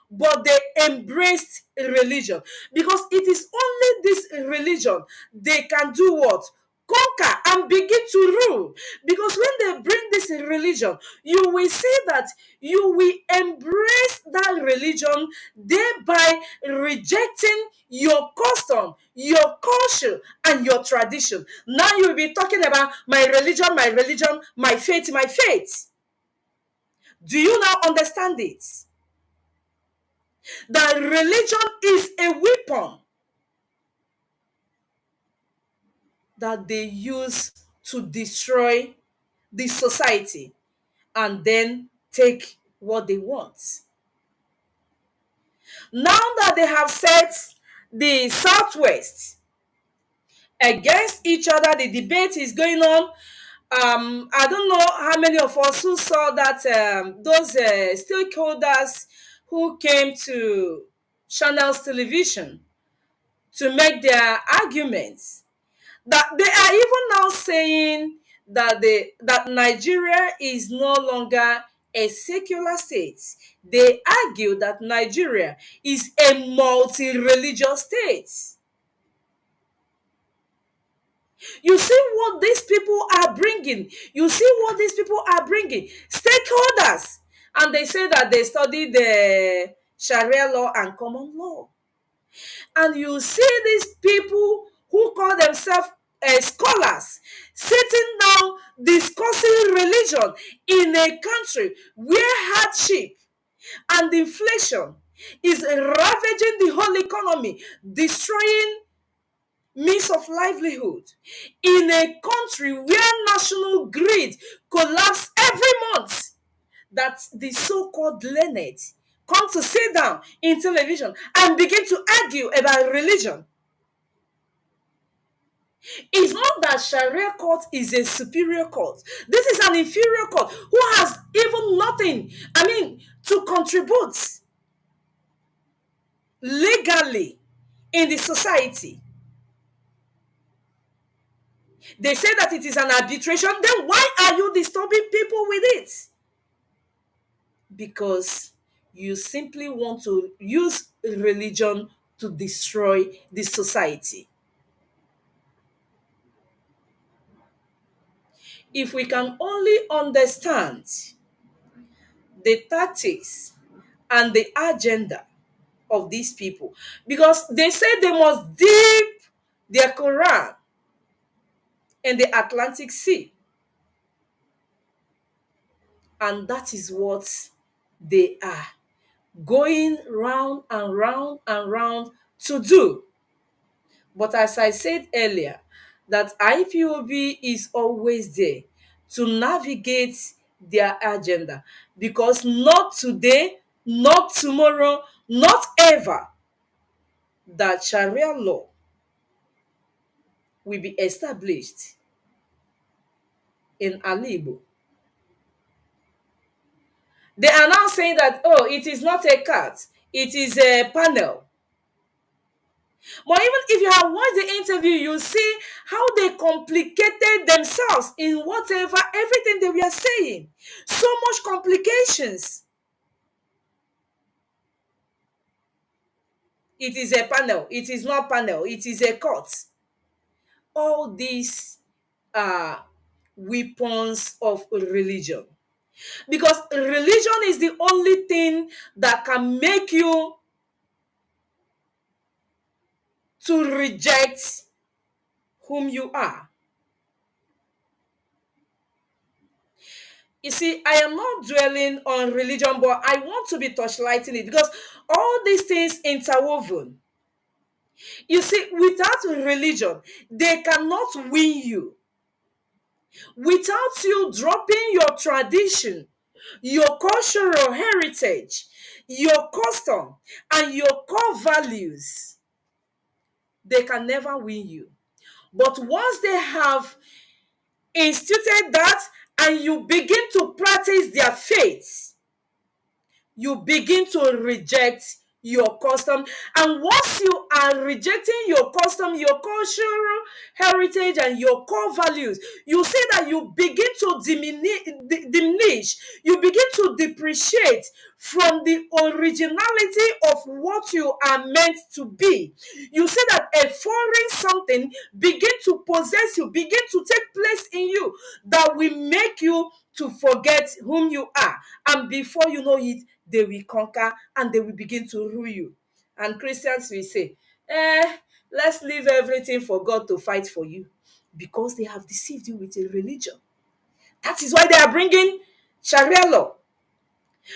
but they embraced religion, because it is only this religion they can do what? conquer and begin to rule. Because when they bring this in religion, you will see that you will embrace that religion, thereby rejecting your custom, your culture, and your tradition. Now you'll be talking about my religion, my faith, my faith. Do you now understand it? That religion is a weapon that they use to destroy the society and then take what they want. Now that they have set the Southwest against each other, the debate is going on. I don't know how many of us who saw that those stakeholders who came to Channels Television to make their arguments, that they are even now saying that that Nigeria is no longer a secular state. They argue that Nigeria is a multi-religious state. You see what these people are bringing. You see what these people are bringing. Stakeholders. And they say that they study the Sharia law and common law. And you see these people who call themselves scholars sitting down discussing religion in a country where hardship and inflation is ravaging the whole economy, destroying means of livelihood, in a country where national grid collapse every month, that the so-called learned come to sit down in television and begin to argue about religion. It's not that Sharia court is a superior court. This is an inferior court who has even nothing, to contribute legally in the society. They say that it is an arbitration. Then why are you disturbing people with it? Because you simply want to use religion to destroy the society. If we can only understand the tactics and the agenda of these people, because they say they must dip their Quran in the Atlantic Sea. And that is what they are going round and round and round to do. But as I said earlier, that IPOB is always there to navigate their agenda, because not today, not tomorrow, not ever, that Sharia law will be established in Alibo. They are now saying that, oh, it is not a cat, it is a panel. But even if you have watched the interview, you see how they complicated themselves in whatever, everything they were saying. So much complications. It is a panel. It is not panel. It is a court. All these are weapons of religion. Because religion is the only thing that can make you to reject whom you are. You see, I am not dwelling on religion, but I want to be torchlighting it, because all these things interwoven. You see, without religion, they cannot win you. Without you dropping your tradition, your cultural heritage, your custom, and your core values, they can never win you. But once they have instituted that and you begin to practice their faith, you begin to reject your custom. And once you are rejecting your custom, your cultural heritage, and your core values, you see that you begin to diminish, you begin to depreciate from the originality of what you are meant to be. You see that a foreign something begin to possess you, begin to take place in you, that will make you to forget whom you are. And before you know it, they will conquer and they will begin to rule you. And Christians will say, let's leave everything for God to fight for you, because they have deceived you with a religion. That is why they are bringing Sharia law.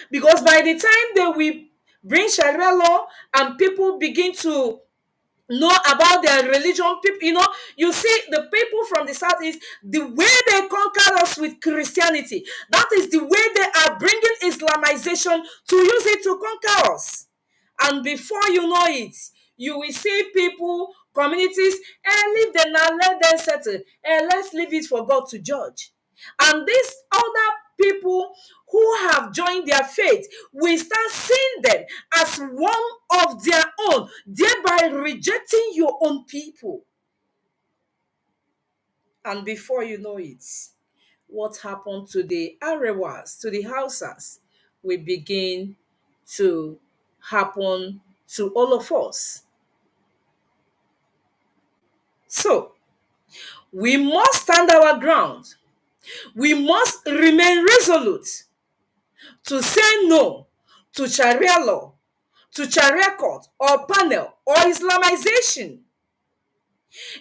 Because by the time they will bring Sharia law and people begin to know about their religion, people, you see the people from the southeast, the way they conquer us with Christianity, that is the way they are bringing Islamization to use it to conquer us. And before you know it, you will see people, communities, leave them now, let them settle, let's leave it for God to judge. And these other people who have joined their faith will start seeing them as one of their own, thereby rejecting your own people. And before you know it, what happened to the Arewas, to the Hausas, will begin to happen to all of us. So, we must stand our ground. We must remain resolute to say no to Sharia law, to Sharia court or panel or Islamization.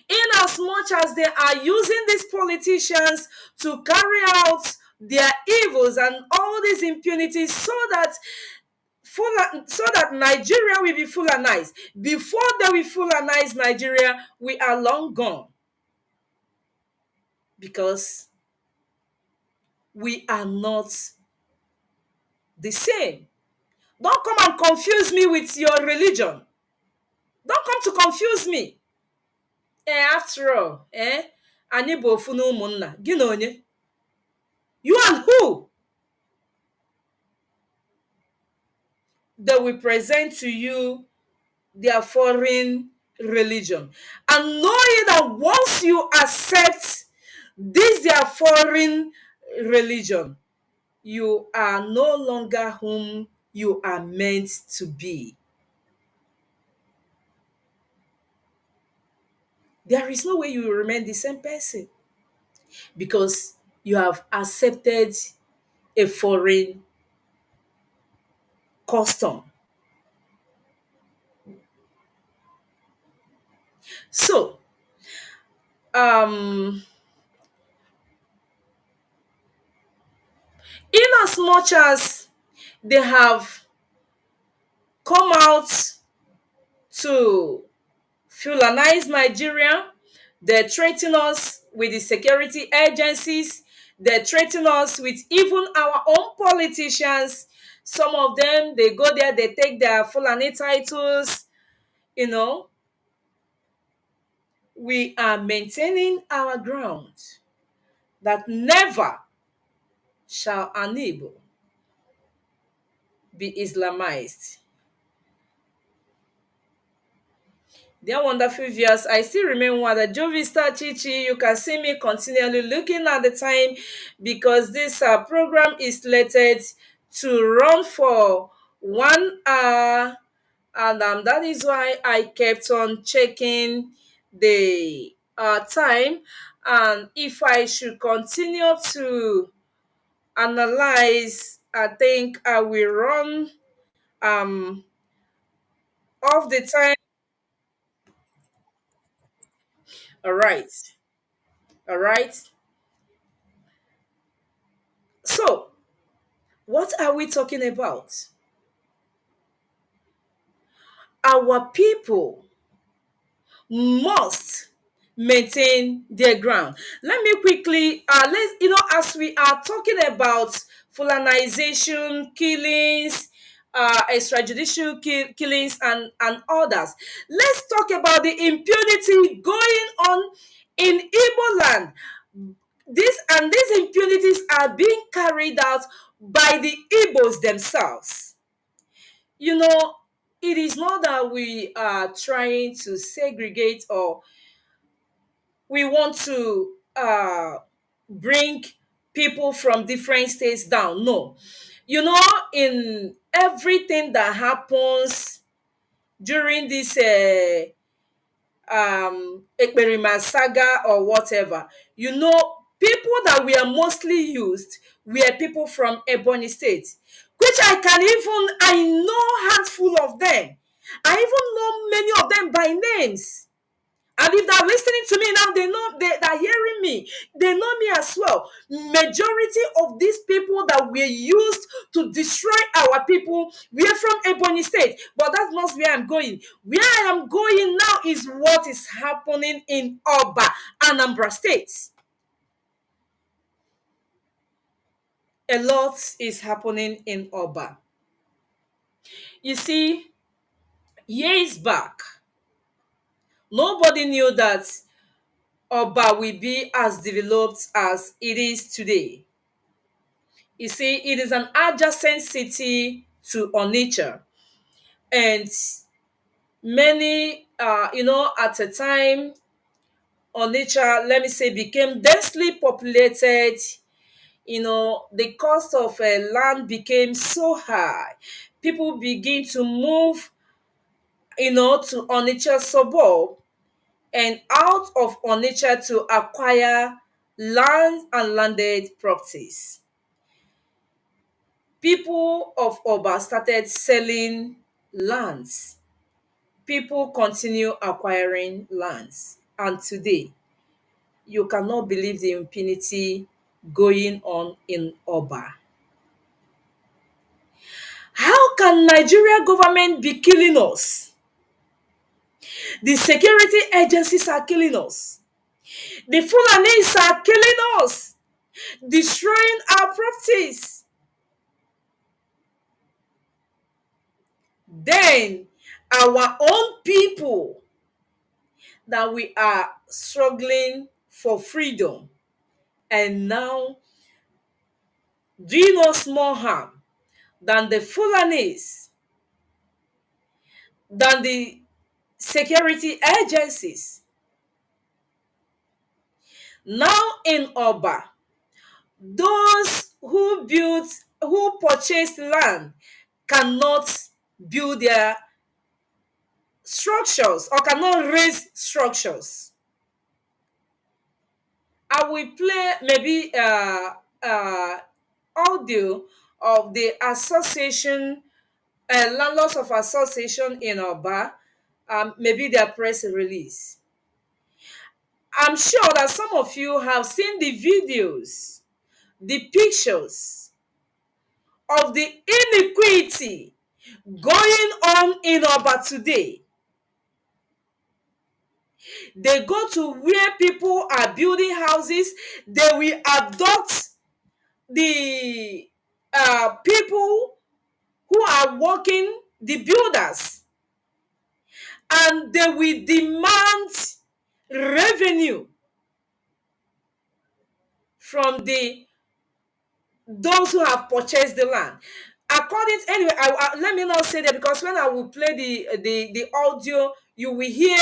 In as much as they are using these politicians to carry out their evils and all these impunities so that Nigeria will be Fulanized. Before they will Fulanize Nigeria, we are long gone. Because we are not the same. Don't come and confuse me with your religion. Don't come to confuse me. After all, anyị bụ ofu na ụmụnna. Gị na onye? You and who? They will present to you their foreign religion. And knowing that once you accept this their foreign religion, you are no longer whom you are meant to be. There is no way you will remain the same person, because you have accepted a foreign custom. So, in as much as they have come out to Fulanize Nigeria, they threaten us with the security agencies, they threaten us with even our own politicians. Some of them, they go there, they take their Fulani titles, we are maintaining our ground that never shall an Igbo be Islamized. Dear wonderful viewers, I still remain one that Jovista Chichi. You can see me continually looking at the time, because this program is slated to run for 1 hour, and that is why I kept on checking the time. And if I should continue to analyze, I think I will run off the time. All right. All right. So, what are we talking about? Our people must maintain their ground. Let me quickly as we are talking about Fulanization, killings, extrajudicial killings, and others, let's talk about the impunity going on in Igbo land. These impunities are being carried out by the Igbos themselves. It is not that we are trying to segregate, or we want to bring people from different states down. No. You know, in everything that happens during this experiment saga or whatever, you know, people that were mostly used were people from Ebony State, which I know handful of them. I even know many of them by names. And if they're listening to me now, they're hearing me. They know me as well. Majority of these people that were used to destroy our people were from Ebony State. But that's not where I'm going. Where I am going now is what is happening in Oba, Anambra State. A lot is happening in Oba. You see, years back, nobody knew that Oba will be as developed as it is today. You see, it is an adjacent city to Onitsha. And many, at a time, Onitsha, let me say, became densely populated. You know, the cost of land became so high. People begin to move, to Onitsha suburb and out of Onitsha to acquire land and landed properties. People of Oba started selling lands. People continue acquiring lands. And today, you cannot believe the impunity going on in Oba. How can Nigeria government be killing us? The security agencies are killing us. The Fulanis are killing us, destroying our properties. Then our own people that we are struggling for freedom and now doing us more harm than the Fulanis, than the security agencies. Now in Oba, those who purchased land cannot build their structures or cannot raise structures. I will play maybe audio of the association, landlords of association in Oba, maybe their press release. I'm sure that some of you have seen the videos, the pictures of the inequity going on in Oba today. They go to where people are building houses, they will abduct the people who are working, the builders, and they will demand revenue from those who have purchased the land. According to, anyway, let me not say that, because when I will play the audio, you will hear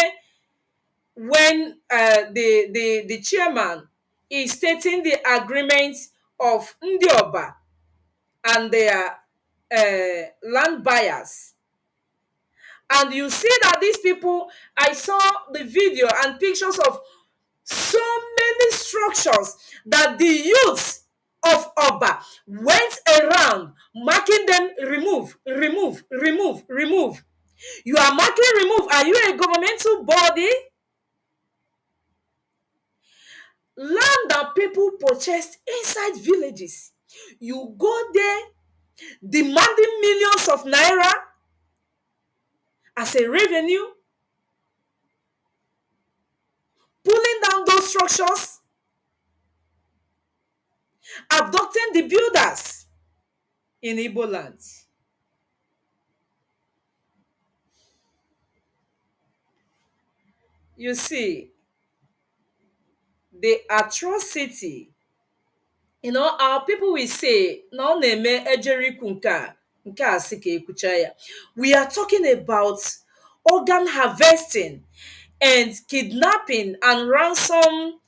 when the chairman is stating the agreement of Ndioba and their land buyers. And you see that these people, I saw the video and pictures of so many structures that the youths of Oba went around marking them remove, remove, remove, remove. You are marking remove. Are you a governmental body? Land that people purchased inside villages. You go there demanding millions of naira as a revenue, pulling down those structures, abducting the builders in Igbo land. You see, the atrocity, our people will say, "No neme ejeriku nke a sị ka ekwucha ya." We are talking about organ harvesting and kidnapping and ransom,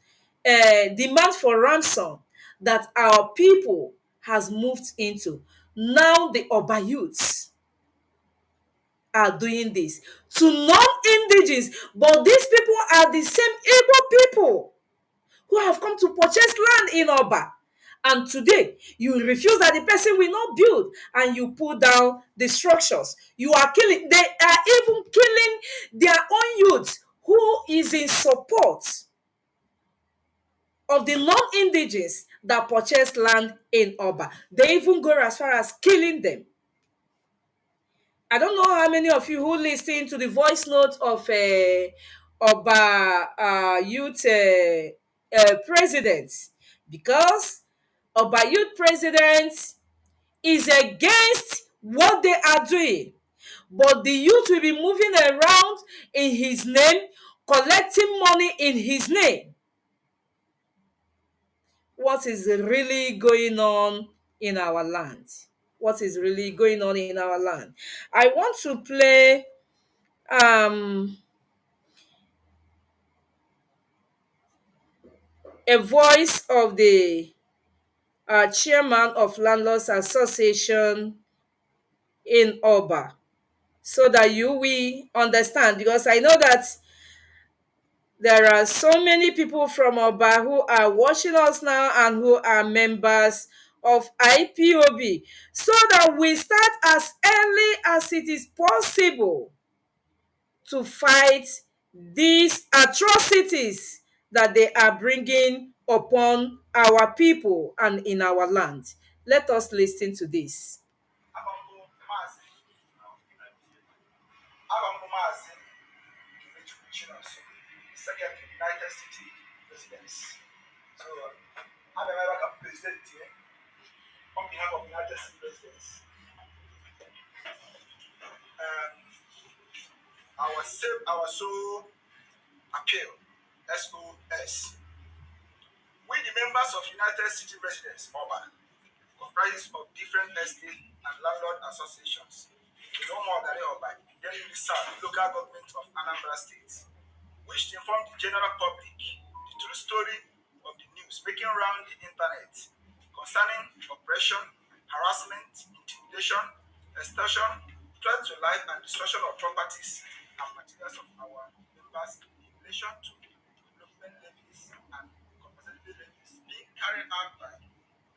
demand for ransom that our people has moved into. Now the Oba youths are doing this to non-indigens, but these people are the same Igbo people who have come to purchase land in Oba. And today, you refuse that the person will not build and you pull down the structures. You are killing, they are even killing their own youth who is in support of the non-indigens that purchased land in Oba. They even go as far as killing them. I don't know how many of you who listen to the voice note of Oba youth president, because Oba youth president is against what they are doing, but the youth will be moving around in his name, collecting money in his name. What is really going on in our land? What is really going on in our land? I want to play a voice of the chairman of Landlords Association in Oba, so that you will understand, because I know that there are so many people from Oba who are watching us now and who are members of IPOB, so that we start as early as it is possible to fight these atrocities that they are bringing upon our people and in our land. Let us listen to this. Mazi, Secretary, United States Residence. So, I'm a member of the president here on behalf of United States Residents. Our sole appeal, SOS. We, the members of United City Residents, Oba, comprises of different estate and landlord associations, no more than Oba, then in the South, local government of Anambra State, which inform the general public the true story of the news making around the internet concerning oppression, harassment, intimidation, extortion, threat to life, and destruction of properties and materials of our members in relation to development levies and compensatory levies being carried out by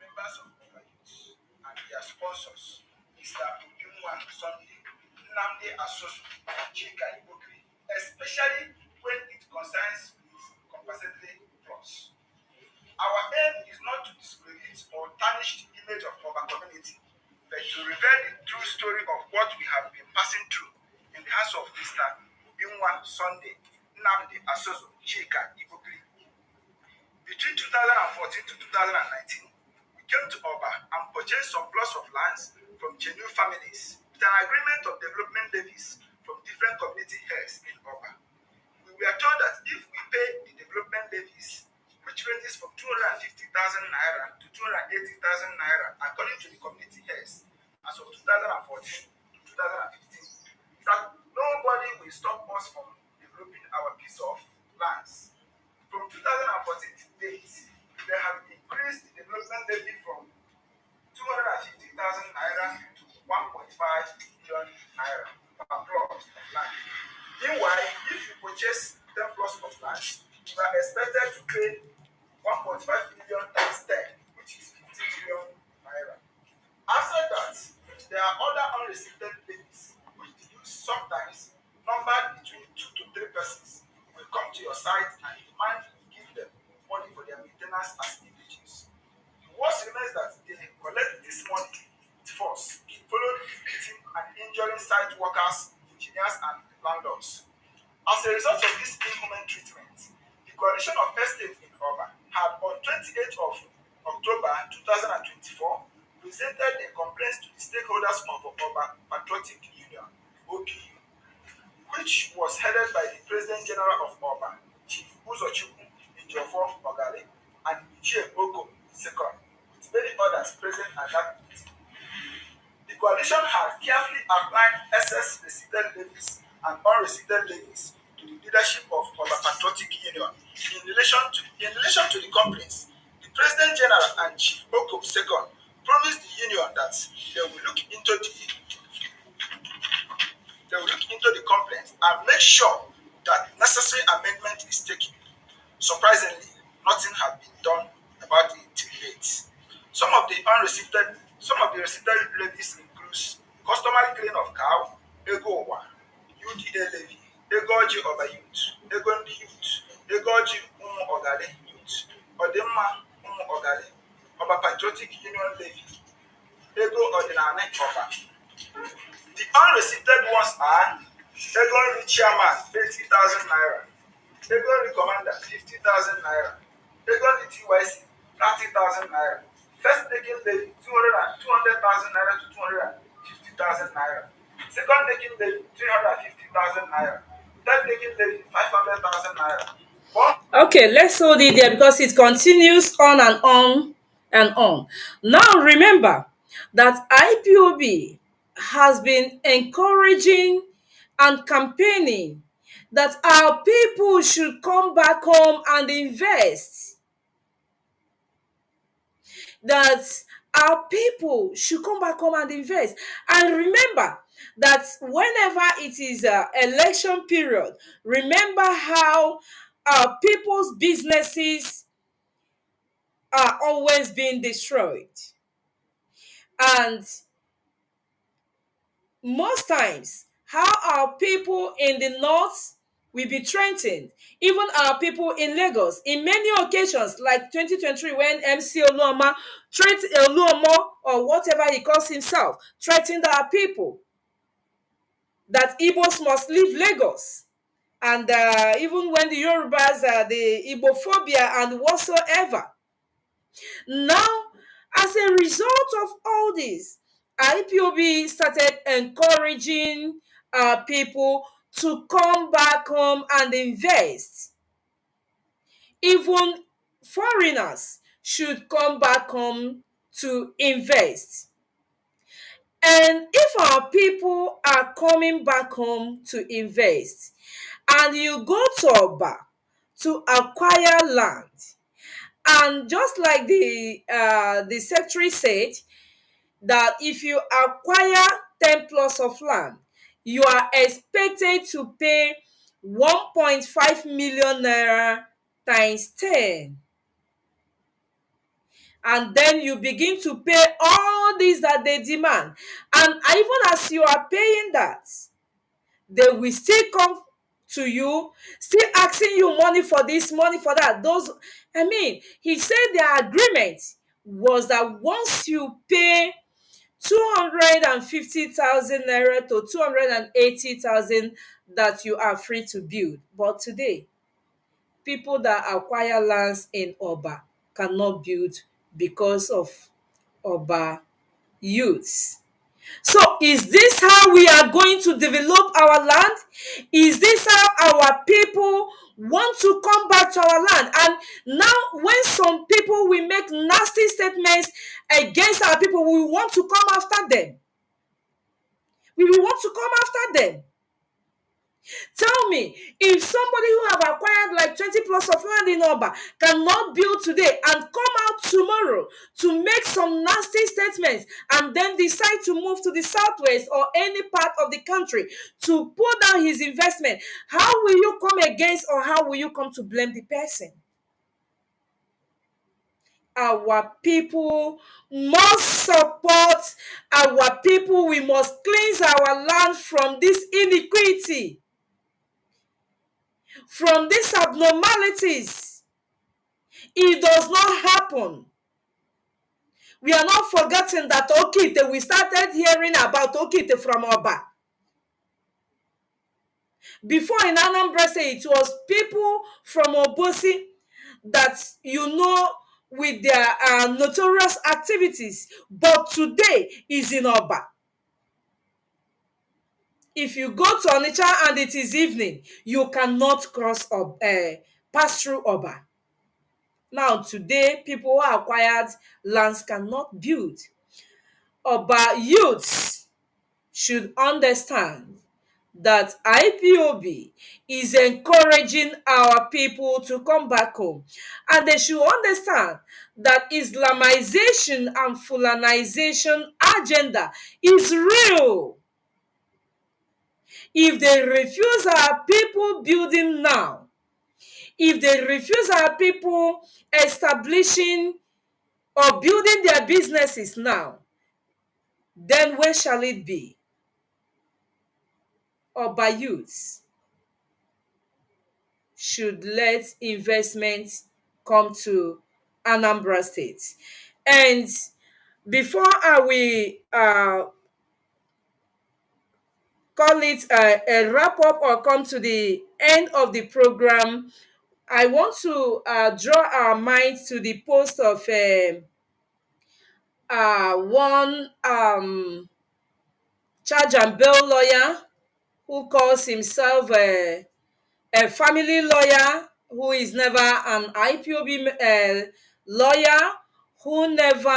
members of our youth and their sponsors, Mr. Ujunwa Sunday, Nnamdi Asosu, Chika Ibokri, especially when it concerns with compensatory plots. Our aim is not to discredit or tarnish the image of our community, but to reveal the true story of what we have been passing through in the hands of Mr. Ujunwa Sunday, Nnamdi Asosu, Chika Ibokri. Between 2014 to 2019, we came to Oba and purchased some plots of lands from genuine families with an agreement of development levies from different community heads in Oba. We were told that if we pay the development levies, which ranges from 250,000 naira to 280,000 naira, according to the community heads, as of 2014 to 2015, that nobody will stop us from developing our piece of lands. From 2014 to date, they have increased the development levy from 250,000 naira to 1.5 million naira per plot of land. Meanwhile, if you purchase 10 plots of land, you are expected to pay 1.5 million times 10, which is 50 million naira. After that, there are other unreceived levies, which the youth sometimes numbered between 2 to 3 persons will come to your site and demand you give them money for their maintenance as individuals. The worst remains that they collect this money with force, followed with beating and injuring site workers, engineers, and landlords. As a result of this inhuman treatment, the coalition of estates in Oba had on 28th of October 2024 presented a complaint to the stakeholders of Oba Patriotic Union, OPU, which was headed by the President General of Oba, Chief Uzochukwu Ejiofor Ogale, and Ichie Oko II, with many others present at that meeting. The coalition had carefully applied excess receipted levies and unreceipted levies to the leadership of Oba Patriotic Union in relation to the complaints. The President General and Chief Oko II promised the union that they will look into the complaints and make sure that necessary amendment is taken. Surprisingly, nothing has been done about it till date. Some of the received levies includes customary cleaning of cow, ego one, UDA levy, ego oji oba youth, ego ndi youth, ego oji ogale youth, odemma ogale, oba patriotic union levy, ego ordinary oba. The unreceived ones are ego chairman 80,000 naira, ego commander 50,000 naira, ego TYC 30,000 naira, first taking levy 200,000 naira to 250,000 naira, second taking levy 350,000 naira, third taking levy 500,000 naira. Okay, let's hold it there because it continues on and on and on. Now remember that IPOB has been encouraging and campaigning that our people should come back home and invest. That our people should come back home and invest. And remember that whenever it is election period, remember how our people's businesses are always being destroyed. And most times, how our people in the north will be threatened. Even our people in Lagos, in many occasions, like 2023, when MC Oluoma threatened Oluomo, or whatever he calls himself, threatened our people that Igbos must leave Lagos. And even when the Yorubas, the Igbophobia and whatsoever. Now, as a result of all this, IPOB started encouraging people to come back home and invest. Even foreigners should come back home to invest. And if our people are coming back home to invest, and you go to Oba to acquire land, and just like the secretary said, that if you acquire 10 plots of land, you are expected to pay 1.5 million naira times 10. And then you begin to pay all these that they demand. And even as you are paying that, they will still come to you, still asking you money for this, money for that. He said the agreement was that once you pay 250,000 naira to 280,000, that you are free to build. But today, people that acquire lands in Oba cannot build because of Oba youths. So is this how we are going to develop our land? Is this how our people want to come back to our land? And now when some people will make nasty statements against our people, we want to come after them. We will want to come after them. Tell me, if somebody who have acquired like 20 plots of land in Oba cannot build today and come out tomorrow to make some nasty statements and then decide to move to the southwest or any part of the country to put down his investment, how will you come against, or how will you come to blame the person? Our people must support our people. We must cleanse our land from this iniquity, from these abnormalities. It does not happen. We are not forgetting that Okite, we started hearing about Okite from Oba. Before in Anambra, it was people from Obosi that with their notorious activities. But today is in Oba. If you go to Onitsha and it is evening, you cannot pass through Oba. Now, today, people who acquired lands cannot build. Oba youths should understand that IPOB is encouraging our people to come back home. And they should understand that Islamization and Fulanization agenda is real. If they refuse our people building now, if they refuse our people establishing or building their businesses now, then where shall it be? Or by youths should let investment come to Anambra State. And before I will call it a wrap up or come to the end of the program, I want to draw our minds to the post of one charge and bail lawyer who calls himself a family lawyer, who is never an IPOB lawyer, who never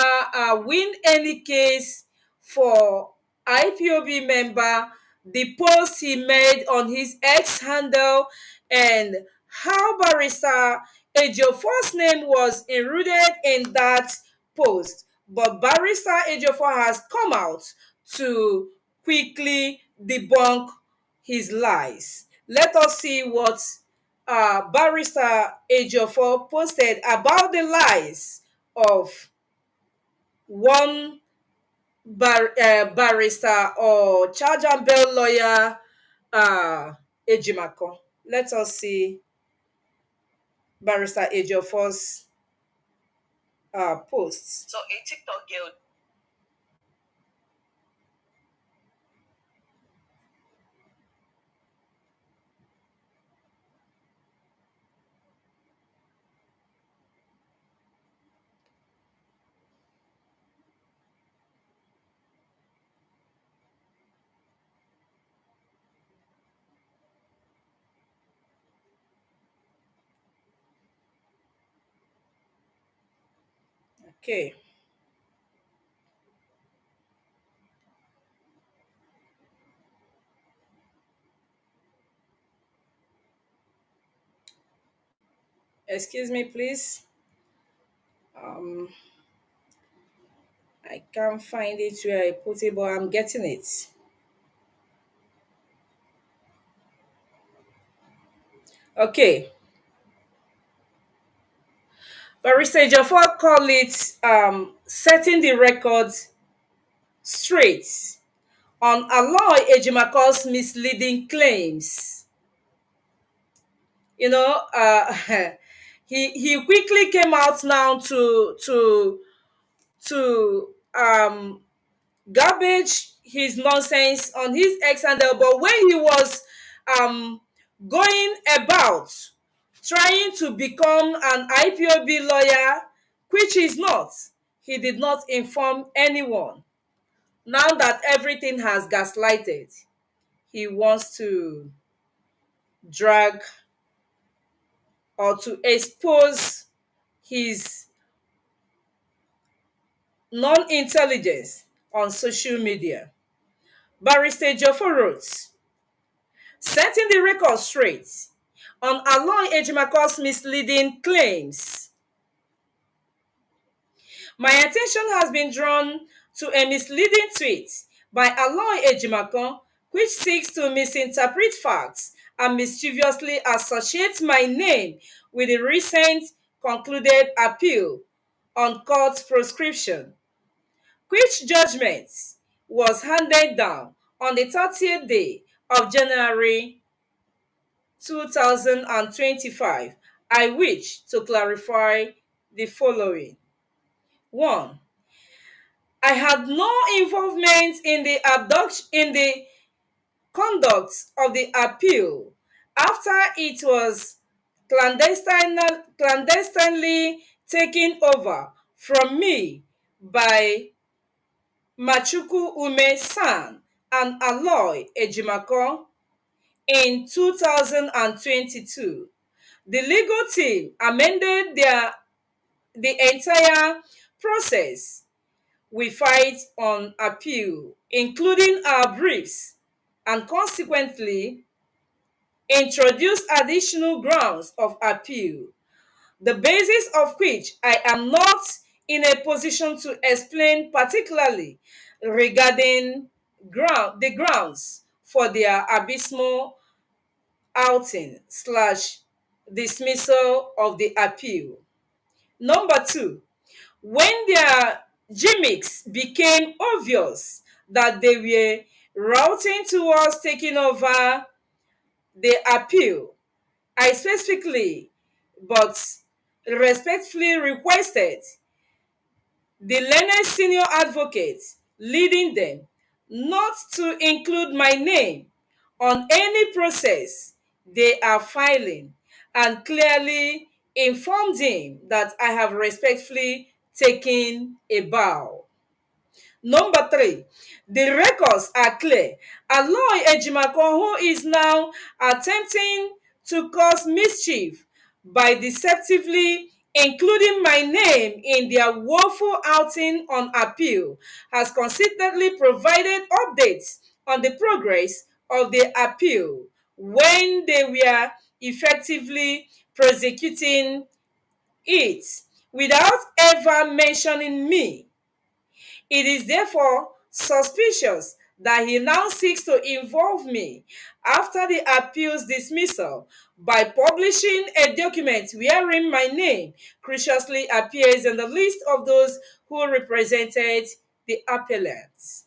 win any case for IPOB member, the post he made on his X handle, and how Barrister Ejiofor's name was enrooted in that post. But Barrister Ejiofor has come out to quickly debunk his lies. Let us see what Barrister Ejiofor posted about the lies of one barrister or charge and bail lawyer, Ejimako. Let us see Barrister Ejiofor's posts. So a TikTok girl. Okay. Excuse me, please. I can't find it where I put it, but I'm getting it. Okay. Barrister Ejiofor call it setting the record straight on Aloy Ejimako's misleading claims. You know, he quickly came out now to garbage his nonsense on his X handle, but when he was going about trying to become an IPOB lawyer, which he's not, he did not inform anyone. Now that everything has gaslighted, he wants to drag or to expose his non-intelligence on social media. Barrister Ejiofor wrote, setting the record straight on Aloy Ejimako's misleading claims. My attention has been drawn to a misleading tweet by Aloy Ejimako, which seeks to misinterpret facts and mischievously associate my name with the recent concluded appeal on court prescription, which judgment was handed down on the 30th day of January 2025. I wish to clarify the following. 1. I had no involvement in the conduct of the appeal after it was clandestinely taken over from me by Machuku Ume San and Aloy Ejimako in 2022. The legal team amended the entire process we fight on appeal, including our briefs and consequently introduced additional grounds of appeal, the basis of which I am not in a position to explain particularly regarding the grounds for their abysmal outing / dismissal of the appeal. Number two, when their gimmicks became obvious that they were routing towards taking over the appeal, I specifically but respectfully requested the learned senior advocate leading them not to include my name on any process they are filing, and clearly informed him that I have respectfully taken a bow. Number three, the records are clear. Aloy Ejimakor, who is now attempting to cause mischief by deceptively including my name in their woeful outing on appeal, has consistently provided updates on the progress of the appeal when they were effectively prosecuting it without ever mentioning me. It is therefore suspicious that he now seeks to involve me after the appeal's dismissal by publishing a document wherein my name cruciously appears in the list of those who represented the appellants.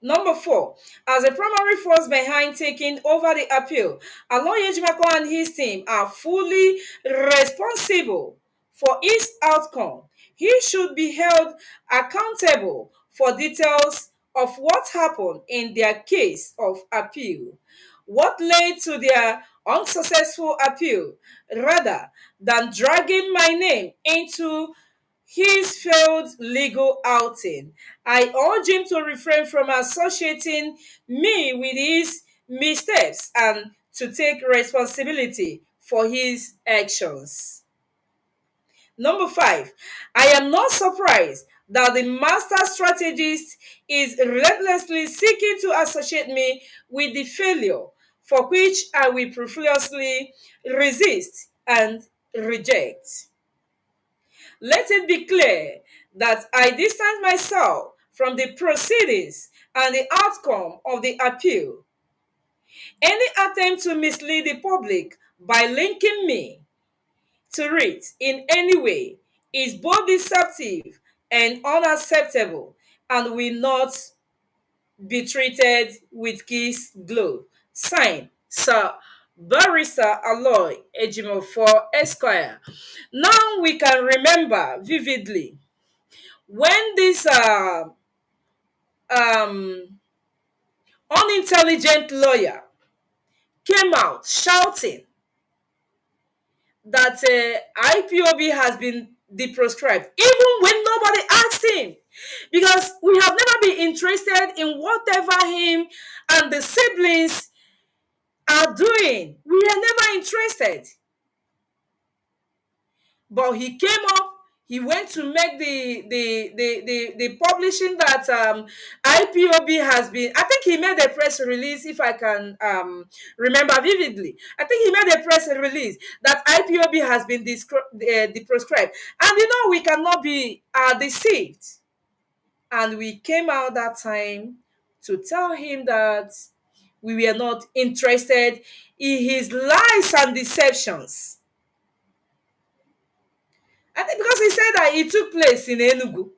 Number four, as a primary force behind taking over the appeal, Aloy Ejimakor and his team are fully responsible for its outcome. He should be held accountable for details of what happened in their case of appeal, what led to their unsuccessful appeal, rather than dragging my name into his failed legal outing. I urge him to refrain from associating me with his missteps and to take responsibility for his actions. Number five, I am not surprised that the master strategist is relentlessly seeking to associate me with the failure, for which I will profusely resist and reject. Let it be clear that I distance myself from the proceedings and the outcome of the appeal. Any attempt to mislead the public by linking me to it in any way is both deceptive and unacceptable and will not be treated with kiss glove. Signed, Sir Barrister Aloy Ejimofor Esquire. Now we can remember vividly when this um, unintelligent lawyer came out shouting that IPOB has been deproscribed, even when nobody asked him, because we have never been interested in whatever him and the siblings are doing. We are never interested. But he came up, he went to make the publishing that IPOB has been, I think he made a press release, if I can remember vividly. I think he made a press release that IPOB has been deproscribed. And we cannot be deceived. And we came out that time to tell him that we were not interested in his lies and deceptions. I think because he said that it took place in Enugu.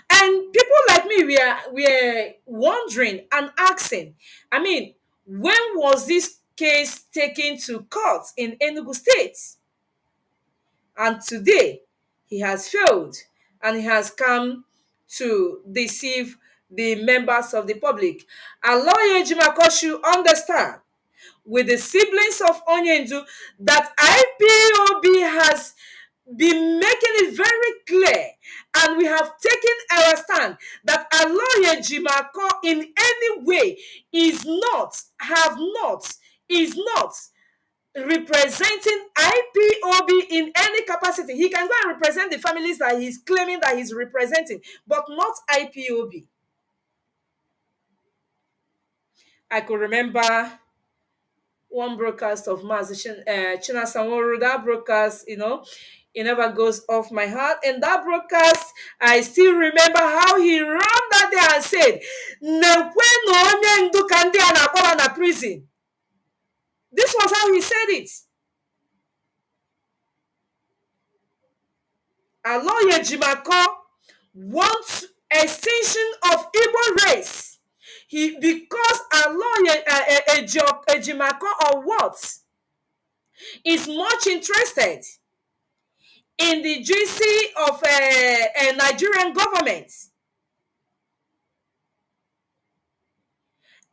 And people like me were wondering and asking, I mean, when was this case taken to court in Enugu State? And today, he has failed and he has come to deceive the members of the public. Aloy Ejimakor should understand with the siblings of Onyendu that IPOB has been making it very clear, and we have taken our stand that Aloy Ejimakor in any way is not representing IPOB in any capacity. He can go and represent the families that he's claiming that he's representing, but not IPOB. I could remember one broadcast of Mazi Chinasanworu. That broadcast, it never goes off my heart. And that broadcast, I still remember how he ran that day and said, "Nekwe no onye ndu ka ndị a na-akpọba na prison." This was how he said it. Aloye Jimako wants extinction of Igbo race. Because Aloye Ejimako or what is much interested in the GC of a Nigerian government.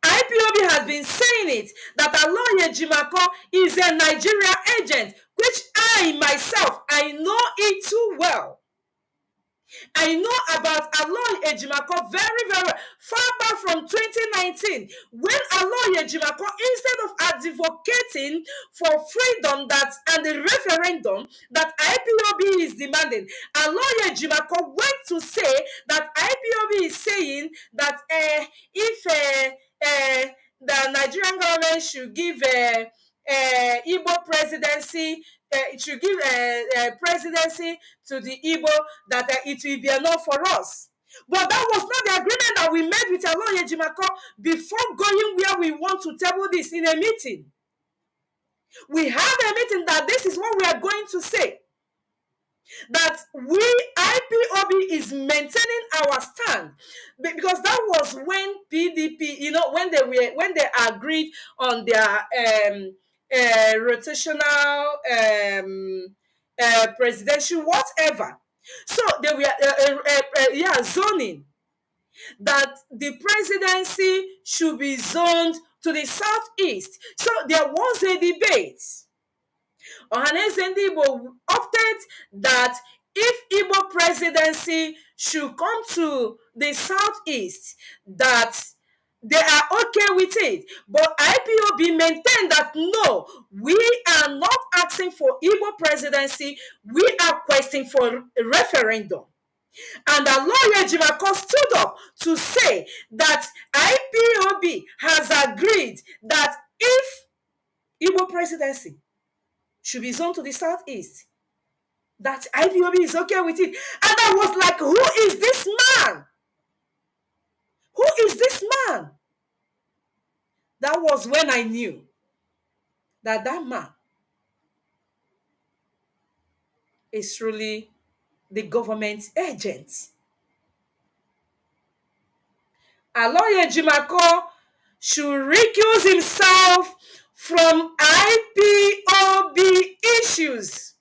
IPOB has been saying it, that Aloye Jimako is a Nigeria agent, which I myself, I know it too well. I know about Aloy Ejimako very, very far back from 2019, when Aloy Ejimako, instead of advocating for freedom and the referendum that IPOB is demanding, Aloy Ejimako went to say that IPOB is saying that if the Nigerian government should give Igbo presidency, it should give presidency to the Igbo, that it will be enough for us. But that was not the agreement that we made with Aloye Jimako before going where we want to table this in a meeting. We had a meeting that this is what we are going to say. That we, IPOB, is maintaining our stand, because that was when PDP, when they agreed on their rotational presidential whatever. So they were zoning that the presidency should be zoned to the southeast. So there was a debate. Ohaneze ndị Igbo opted that if Igbo presidency should come to the southeast, that they are okay with it. But IPOB maintained that no, we are not asking for Igbo presidency, we are questioning for a referendum. And Aloye Jimako stood up to say that IPOB has agreed that if Igbo presidency should be zoned to the southeast, that IPOB is okay with it. And I was like, who is this man? Who is this man? That was when I knew that man is truly the government agent. Aloye Jimako should recuse himself from IPOB issues.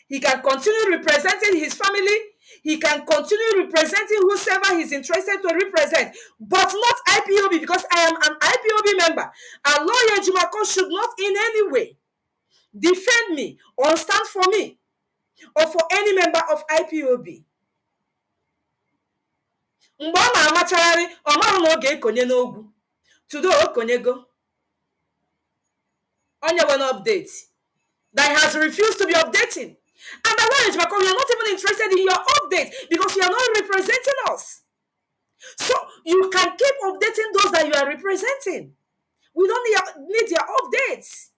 He can continue representing his family. He can continue representing whosoever he's interested to represent, but not IPOB, because I am an IPOB member. Aloye Jimako should not in any way defend me or stand for me or for any member of IPOB. Mgbe ọ na-amachagharị, ọ maghị na ọ ga-ekonye n'ogwu. Today o konyego. Onye one update that has refused to be updating. And Aloye Jimako, we are not even interested in your update because you are not representing us. So you can keep updating those that you are representing. We don't need your updates.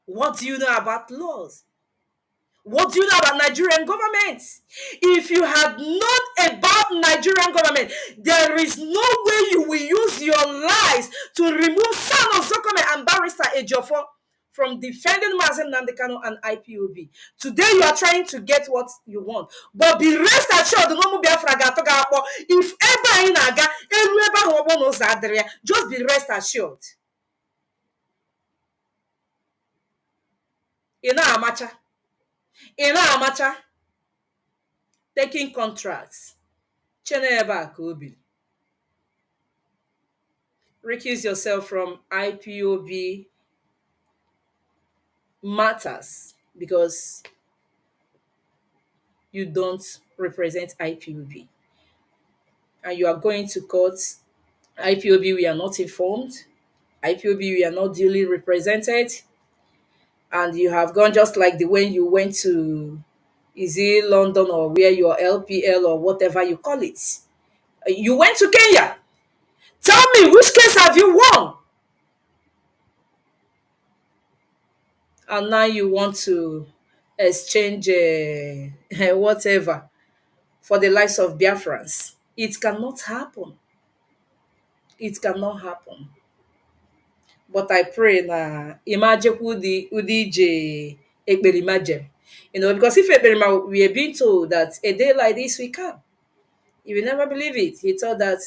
What do you know about laws? What do you know about Nigerian government? If you had known about Nigerian government, there is no way you will use your lies to remove Son of Zokome and Barrister Ejiofor from defending Mazi Nnamdi Kanu and IPOB. Today you are trying to get what you want. But be rest assured, Biafra if ever in Aga, just be rest assured. Ina Amacha taking contracts. Cheneba Kobi. Recuse yourself from IPOB matters because you don't represent IPOB. And you are going to court. IPOB, we are not informed. IPOB, we are not duly represented. And you have gone just like the way you went to, is it London or where your LPL or whatever you call it. You went to Kenya Tell me, which case have you won? And now you want to exchange whatever for the lives of Biafrans. It cannot happen. It cannot happen. But I pray na imagine udi je ekperimajem. Because if ekperima, we are being told that a day like this we can. You will never believe it. He thought that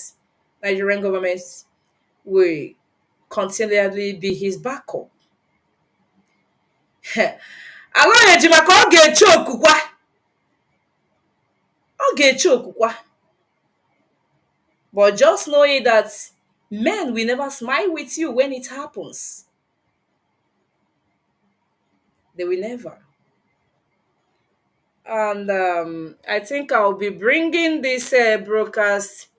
Nigerian government will continually be his backup. Ala ejima ka ọ ga-eche okukwa. Ọ ga-eche okukwa. But just know it that men will never smile with you when it happens. They will never. And I think I'll be bringing this broadcast.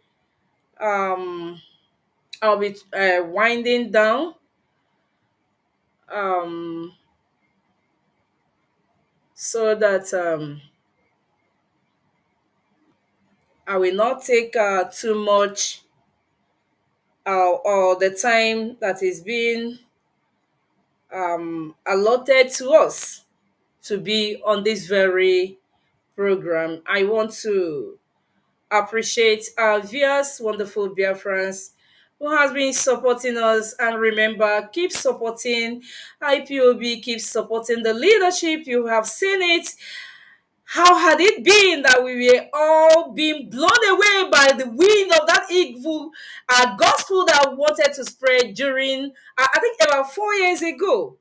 I'll be winding down. So that I will not take too much or the time that is being allotted to us to be on this very program. I want to appreciate our viewers, wonderful Biafrans, who has been supporting us. And remember, keep supporting IPOB, keep supporting the leadership. You have seen it. How had it been that we were all being blown away by the wind of that evil gospel that wanted to spread during, I think, about 4 years ago?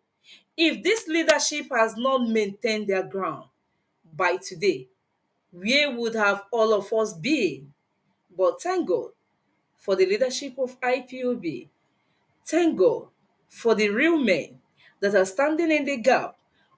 If this leadership has not maintained their ground by today, where would have all of us been? But thank God for the leadership of IPOB. Thank God for the real men that are standing in the gap.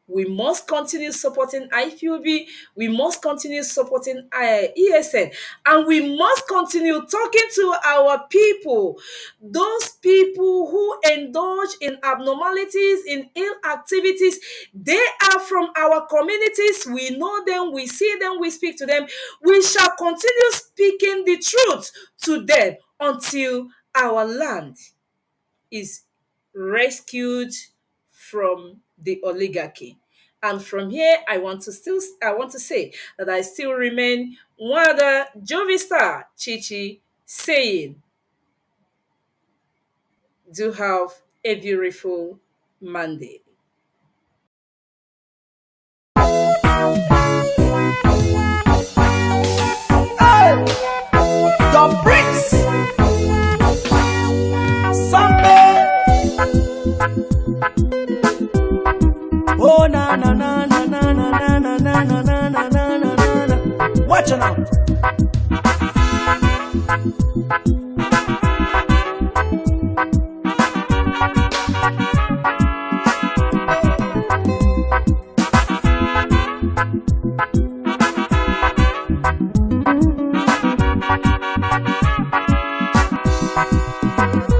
We must continue supporting IPOB. We must continue supporting ESN. And we must continue talking to our people. Those people who indulge in abnormalities, in ill activities, they are from our communities. We know them, we see them, we speak to them. We shall continue speaking the truth to them until our land is rescued from the oligarchy. And from here, I want to say that I still remain one of the Jovista Chichi saying, do have a beautiful Monday. Hey, the bricks. Sunday. Oh na na na na na na na na na na na na na na na. Watch it out.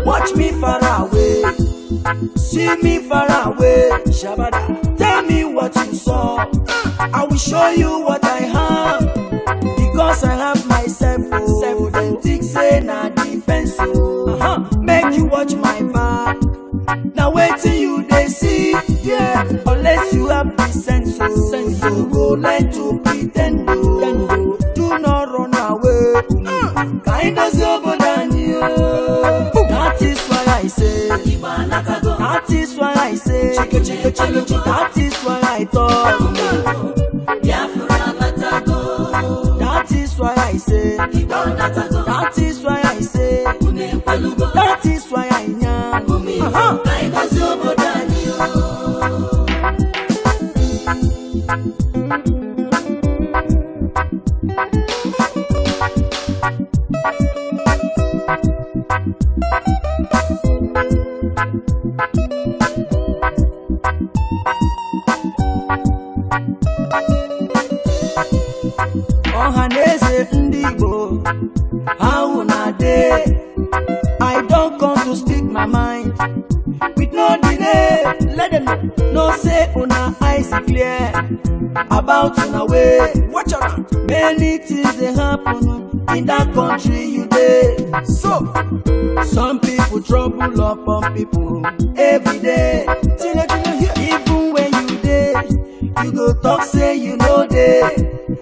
Watch me far away, see me far away, Shabada. Tell me what you saw, I will show you what I have, because I have myself. Oh, then think say na defense. Make you watch my back. Now wait till you they see, yeah. Unless you have the sense, so go learn to pretend. Do not run away. Kind of sober than you. That is why I say. That is why I say. That is why I talk. That is why I say. That is why I say. That is why I am. Ohaneze Ndibo, how na day? I don't come to speak my mind with no delay. Let them know say una eyes clear about una way. Watch out, many things they happen in that country you dey. So Some people trouble upon people every day. Even when you there, you go talk say you know there.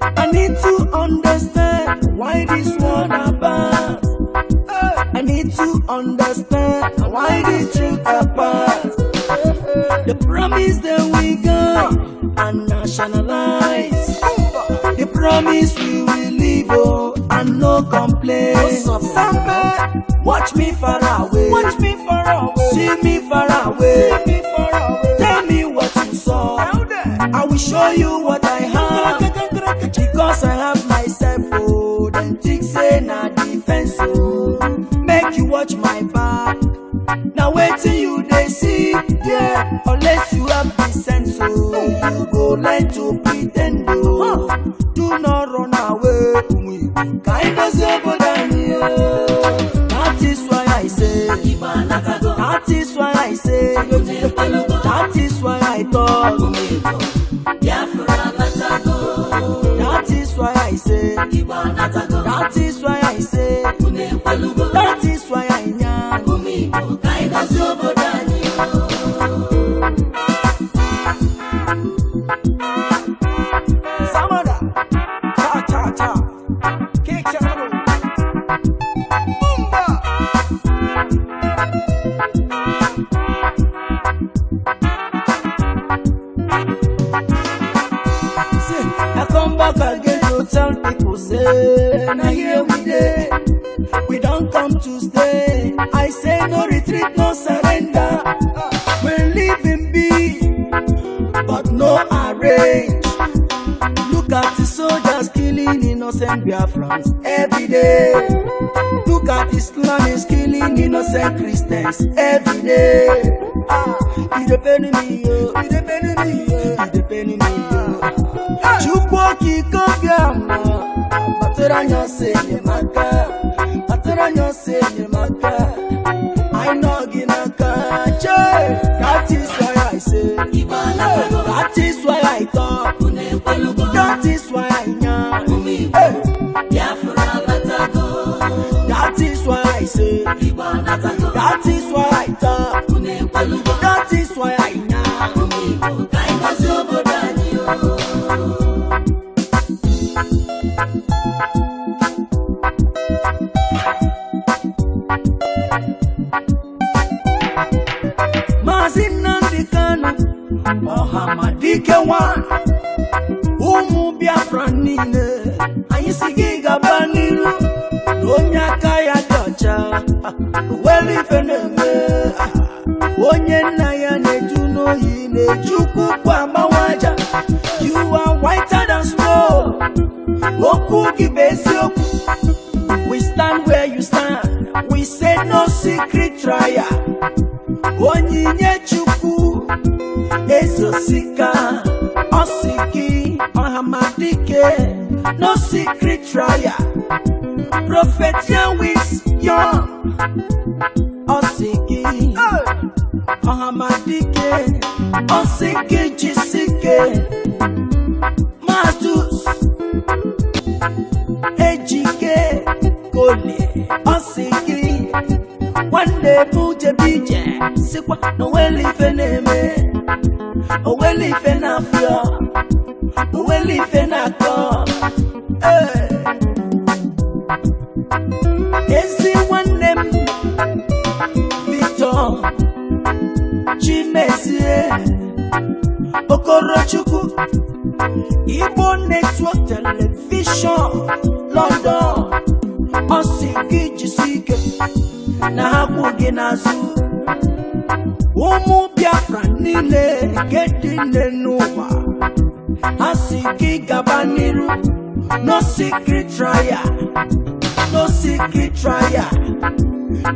I need to understand why this one about. I need to understand why this truth apart. The promise that we got and nationalize. The promise we will live and no complaints. Watch me far away. Watch me far away. See me far away. See me far away. Tell me what you saw. I will show you what I have. Because I have myself. Oh, then think say na defense. Oh, make you watch my back. Now wait till you they see. Yeah, unless you have the sense. Oh, you go learn to pretend. Oh, do not run away. Kind of sober than you. That is why I say. That is why I say. That is why I talk. That is why I say. That is why I say. That is why I nyam. Samada, cha cha cha, kick channel. I come back again to tell people say, now here we dey. We don't come to stay. I say no retreat, no surrender. We're living big, but no arrange. Look at the soldiers killing innocent Biafrans every day. Look at Islam is killing innocent Christians every day. It's depending me, yo. It's depending me, yo. It's depending me, yo. Chukwuoki kobiama, Patoranyo senyemaka, Patoranyo senyemaka. I know ginaka, that is why I say, that is why I talk, that is why I know, that is why I say, that is why I talk, that is why I know. Mazi Nnamdi Kanu, Mohamadike one, Biafra nile, Ayisigi Gabaniru, Onyaka ya docha, Weli feneme, Onye naya netuno yine, Chukwu kwa mawaja. You are whiter than snow, Oku gibesi oku. We stand where you stand, we say no secret trial. Onyinye Chukwu Ezosika Osiki Mohamadike, no secret trial. Prophet Yahweh's young Osiki Mohamadike, Osiki Jisike Matus Ejike Kole Osiki. One day Puje Bije, Sikwa, no welly feneme, a welly fenafia, a welly fenaco. Ezi one name, Victor, Chimezie, Okorochuku, Igbo Network Television, London, Osiki Jisike. Na hakuge nazu Biafra nile Gedine nuwa Asiki gabaniru No secret trial, no secret trial,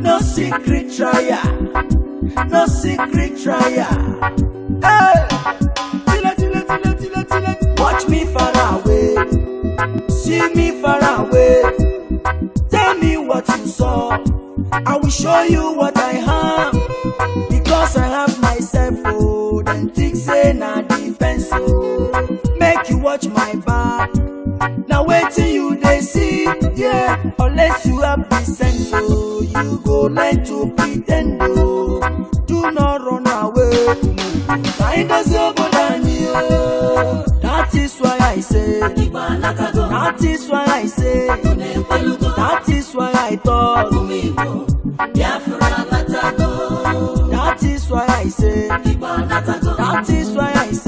no secret trial, no secret trial. Hey! Watch me far away, see me far away. Tell me what you saw, I will show you what I have. Because I have myself, oh, then think say na defense, oh. Make you watch my back. Now wait till you they see, yeah. Unless you have the sense, oh, you go no like to pretend. Oh. Do not run away. Find us over. That is why I say. That is why I say. That is why I talk. That is why I say. That is why I say.